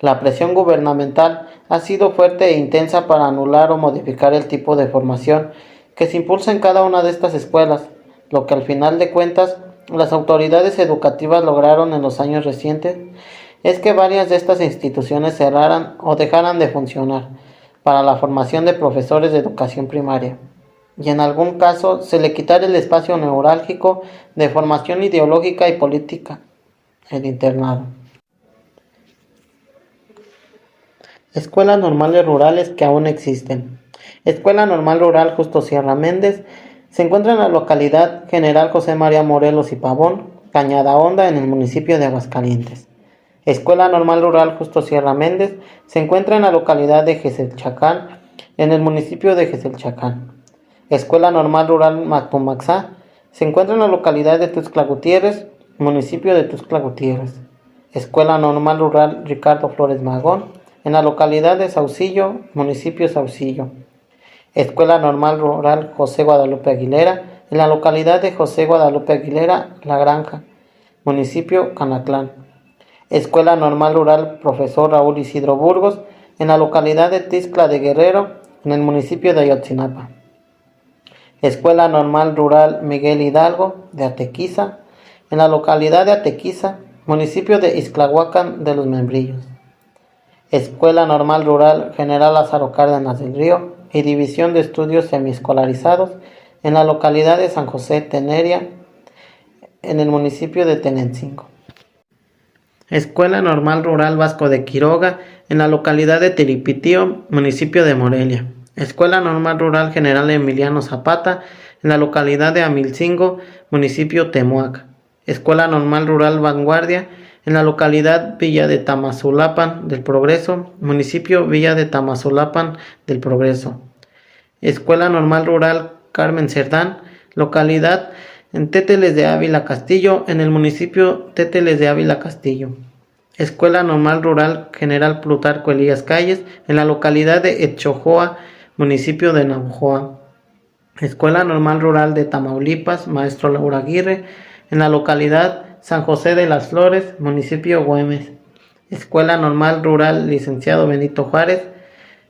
Speaker 6: La presión gubernamental ha sido fuerte e intensa para anular o modificar el tipo de formación que se impulsa en cada una de estas escuelas, lo que al final de cuentas las autoridades educativas lograron en los años recientes es que varias de estas instituciones cerraran o dejaran de funcionar para la formación de profesores de educación primaria, y en algún caso se le quitara el espacio neurálgico de formación ideológica y política, el internado. Escuelas normales rurales que aún existen. Escuela Normal Rural Justo Sierra Méndez se encuentra en la localidad General José María Morelos y Pavón, Cañada Honda, en el municipio de Aguascalientes. Escuela Normal Rural Justo Sierra Méndez se encuentra en la localidad de Geselchacán, en el municipio de Geselchacán. Escuela Normal Rural Mactumaxá se encuentra en la localidad de Tuxtla Gutiérrez, municipio de Tuxtla Gutiérrez. Escuela Normal Rural Ricardo Flores Magón, en la localidad de Saucillo, municipio Saucillo. Escuela Normal Rural José Guadalupe Aguilera, en la localidad de José Guadalupe Aguilera, La Granja, municipio Canatlán. Escuela Normal Rural Profesor Raúl Isidro Burgos, en la localidad de Tixtla de Guerrero, en el municipio de Ayotzinapa. Escuela Normal Rural Miguel Hidalgo, de Atequiza, en la localidad de Atequiza, municipio de Ixtlahuacán de los Membrillos. Escuela Normal Rural General Lázaro Cárdenas del Río y División de Estudios Semiescolarizados en la localidad de San José Teneria, en el municipio de Tenancingo. Escuela Normal Rural Vasco de Quiroga, en la localidad de Tiripitío, municipio de Morelia. Escuela Normal Rural General Emiliano Zapata, en la localidad de Amilcingo, municipio Temuac. Escuela Normal Rural Vanguardia, en la localidad Villa de Tamazulapan del Progreso, municipio Villa de Tamazulapan del Progreso. Escuela Normal Rural Carmen Cerdán, localidad en Tételes de Ávila Castillo, en el municipio Tételes de Ávila Castillo. Escuela Normal Rural General Plutarco Elías Calles, en la localidad de Etchojoa, municipio de Navojoa. Escuela Normal Rural de Tamaulipas, Maestro Laura Aguirre, en la localidad San José de las Flores, municipio Güemes. Escuela Normal Rural Licenciado Benito Juárez,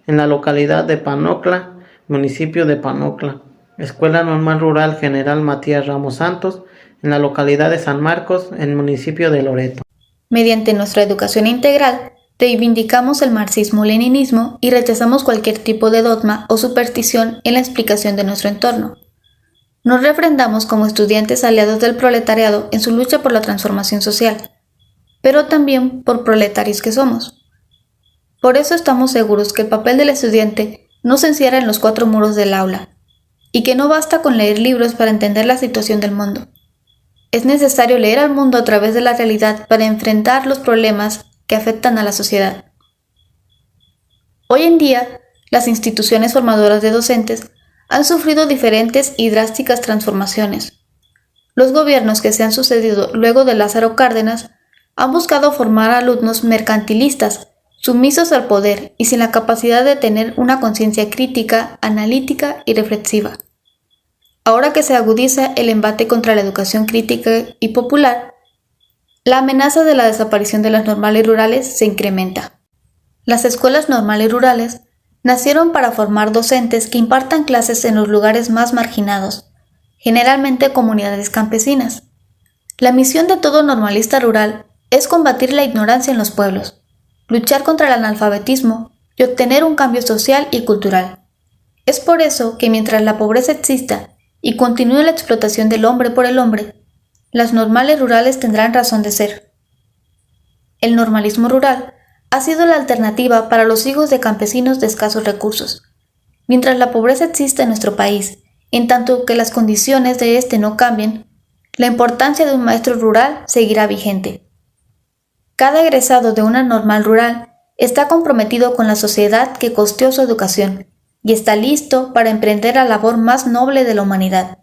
Speaker 6: en la localidad de Panocla, municipio de Panocla. Escuela Normal Rural General Matías Ramos Santos, en la localidad de San Marcos, en el municipio de Loreto.
Speaker 1: Mediante nuestra educación integral, reivindicamos el marxismo-leninismo y rechazamos cualquier tipo de dogma o superstición en la explicación de nuestro entorno. Nos refrendamos como estudiantes aliados del proletariado en su lucha por la transformación social, pero también por proletarios que somos. Por eso estamos seguros que el papel del estudiante no se encierra en los cuatro muros del aula, y que no basta con leer libros para entender la situación del mundo. Es necesario leer al mundo a través de la realidad para enfrentar los problemas que afectan a la sociedad. Hoy en día, las instituciones formadoras de docentes han sufrido diferentes y drásticas transformaciones. Los gobiernos que se han sucedido luego de Lázaro Cárdenas han buscado formar alumnos mercantilistas, sumisos al poder y sin la capacidad de tener una conciencia crítica, analítica y reflexiva. Ahora que se agudiza el embate contra la educación crítica y popular, la amenaza de la desaparición de las normales rurales se incrementa. Las escuelas normales rurales nacieron para formar docentes que impartan clases en los lugares más marginados, generalmente comunidades campesinas. La misión de todo normalista rural es combatir la ignorancia en los pueblos, luchar contra el analfabetismo y obtener un cambio social y cultural. Es por eso que mientras la pobreza exista y continúe la explotación del hombre por el hombre, las normales rurales tendrán razón de ser. El normalismo rural ha sido la alternativa para los hijos de campesinos de escasos recursos. Mientras la pobreza exista en nuestro país, en tanto que las condiciones de este no cambien, la importancia de un maestro rural seguirá vigente. Cada egresado de una normal rural está comprometido con la sociedad que costeó su educación y está listo para emprender la labor más noble de la humanidad: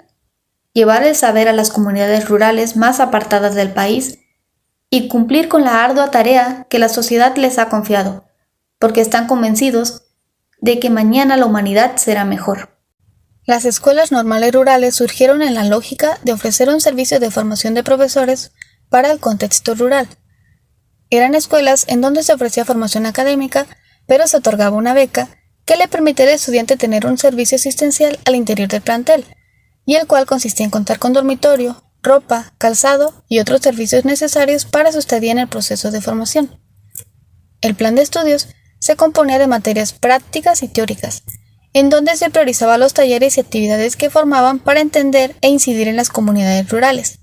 Speaker 1: llevar el saber a las comunidades rurales más apartadas del país y cumplir con la ardua tarea que la sociedad les ha confiado, porque están convencidos de que mañana la humanidad será mejor. Las escuelas normales rurales surgieron en la lógica de ofrecer un servicio de formación de profesores para el contexto rural. Eran escuelas en donde se ofrecía formación académica, pero se otorgaba una beca que le permitía al estudiante tener un servicio asistencial al interior del plantel, y el cual consistía en contar con dormitorio, ropa, calzado y otros servicios necesarios para su estadía en el proceso de formación. El plan de estudios se componía de materias prácticas y teóricas, en donde se priorizaba los talleres y actividades que formaban para entender e incidir en las comunidades rurales.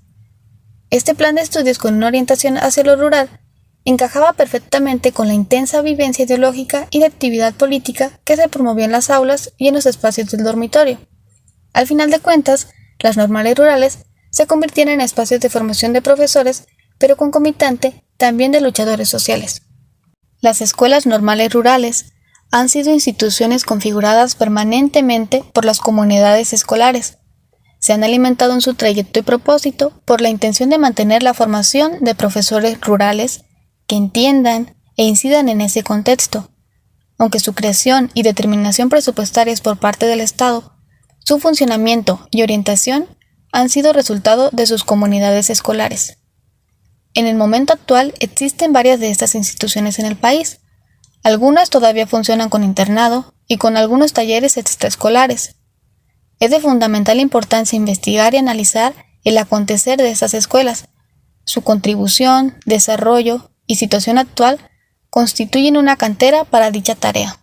Speaker 1: Este plan de estudios, con una orientación hacia lo rural, encajaba perfectamente con la intensa vivencia ideológica y de actividad política que se promovía en las aulas y en los espacios del dormitorio. Al final de cuentas, las normales rurales se convirtieron en espacios de formación de profesores, pero concomitante también de luchadores sociales. Las escuelas normales rurales han sido instituciones configuradas permanentemente por las comunidades escolares. Se han alimentado en su trayecto y propósito por la intención de mantener la formación de profesores rurales que entiendan e incidan en ese contexto. Aunque su creación y determinación presupuestarias por parte del Estado, su funcionamiento y orientación han sido resultado de sus comunidades escolares. En el momento actual existen varias de estas instituciones en el país. Algunas todavía funcionan con internado y con algunos talleres extraescolares. Es de fundamental importancia investigar y analizar el acontecer de estas escuelas. Su contribución, desarrollo y situación actual constituyen una cantera para dicha tarea.